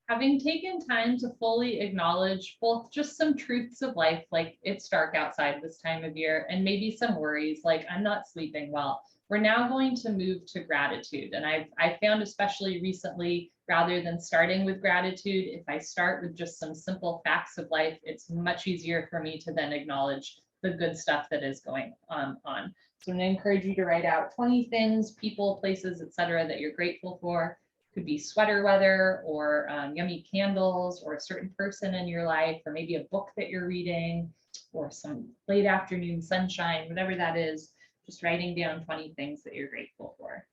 Having taken time to fully acknowledge both just some truths of life, like it's dark outside this time of year, and maybe some worries, like I'm not sleeping well, we're now going to move to gratitude. And I've found, especially recently, rather than starting with gratitude, if I start with just some simple facts of life, it's much easier for me to then acknowledge the good stuff that is going on. So I'm going to encourage you to write out 20 things, people, places, etc., that you're grateful for. Could be sweater weather, or yummy candles, or a certain person in your life, or maybe a book that you're reading, or some late afternoon sunshine, whatever that is. Just writing down 20 things that you're grateful for.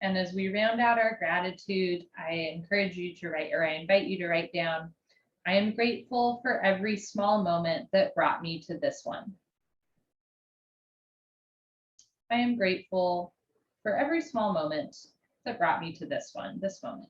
And as we round out our gratitude, I encourage you to write, or I invite you to write down, I am grateful for every small moment that brought me to this one. I am grateful for every small moment that brought me to this one, this moment.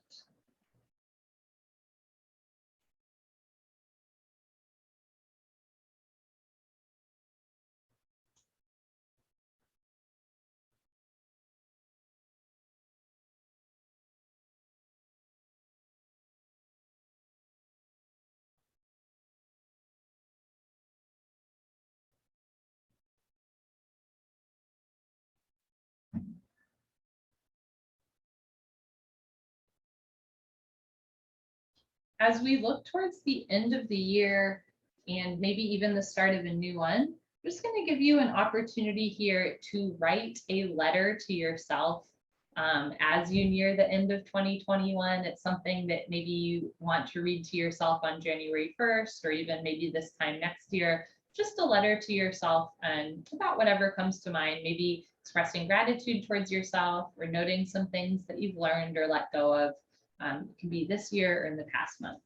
As we look towards the end of the year and maybe even the start of a new one, I'm just going to give you an opportunity here to write a letter to yourself as you near the end of 2021. It's something that maybe you want to read to yourself on January 1st, or even maybe this time next year. Just a letter to yourself and about whatever comes to mind, maybe expressing gratitude towards yourself or noting some things that you've learned or let go of. It can be this year or in the past month.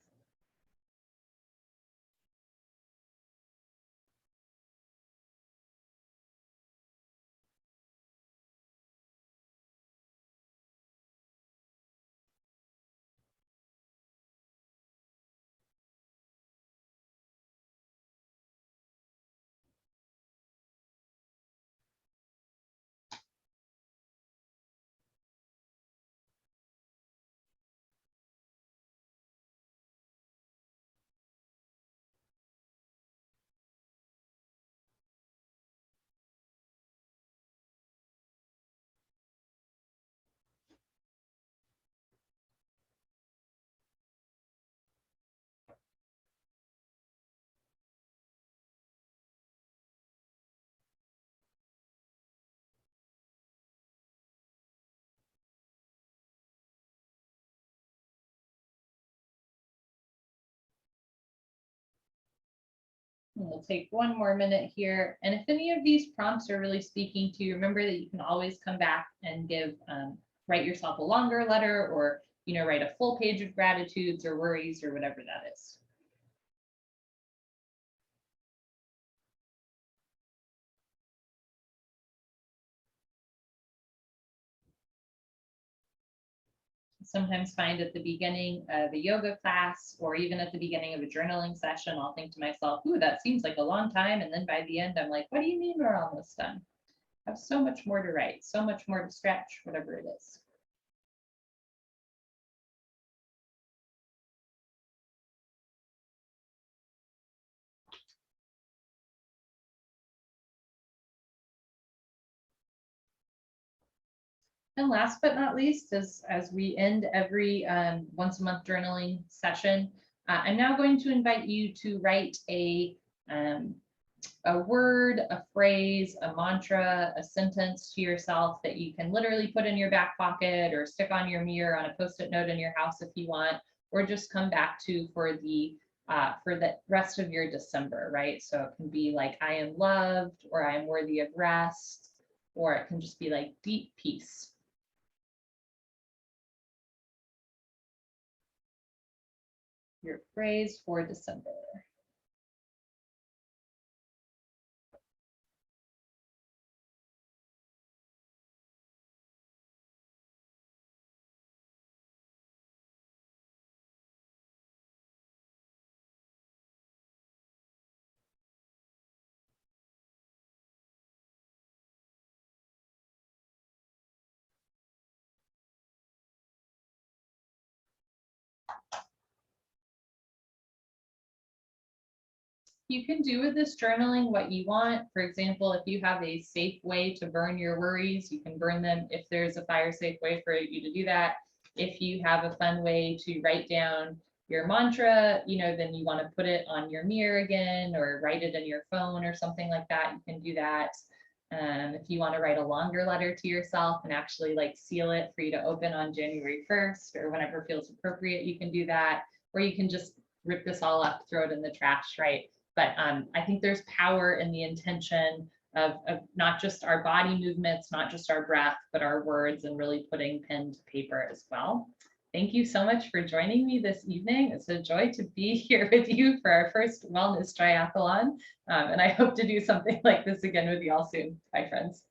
And we'll take one more minute here. And if any of these prompts are really speaking to you, remember that you can always come back and write yourself a longer letter, or write a full page of gratitudes or worries or whatever that is. Sometimes find at the beginning of a yoga class or even at the beginning of a journaling session, I'll think to myself, ooh, that seems like a long time. And then by the end, I'm like, what do you mean we're almost done? I have so much more to write, so much more to stretch, whatever it is. And last but not least, as we end every once a month journaling session, I'm now going to invite you to write a word, a phrase, a mantra, a sentence to yourself that you can literally put in your back pocket or stick on your mirror on a post-it note in your house if you want, or just come back to for the rest of your December, right? So it can be like, I am loved, or I am worthy of rest, or it can just be like deep peace. Your phrase for December. You can do with this journaling what you want. For example, if you have a safe way to burn your worries, you can burn them if there's a fire safe way for you to do that. If you have a fun way to write down your mantra, then you want to put it on your mirror again or write it in your phone or something like that, you can do that. If you want to write a longer letter to yourself and actually like seal it for you to open on January 1st or whenever feels appropriate, you can do that. Or you can just rip this all up, throw it in the trash, right? But I think there's power in the intention of not just our body movements, not just our breath, but our words, and really putting pen to paper as well. Thank you so much for joining me this evening. It's a joy to be here with you for our first wellness triathlon. And I hope to do something like this again with you all soon. Bye, friends.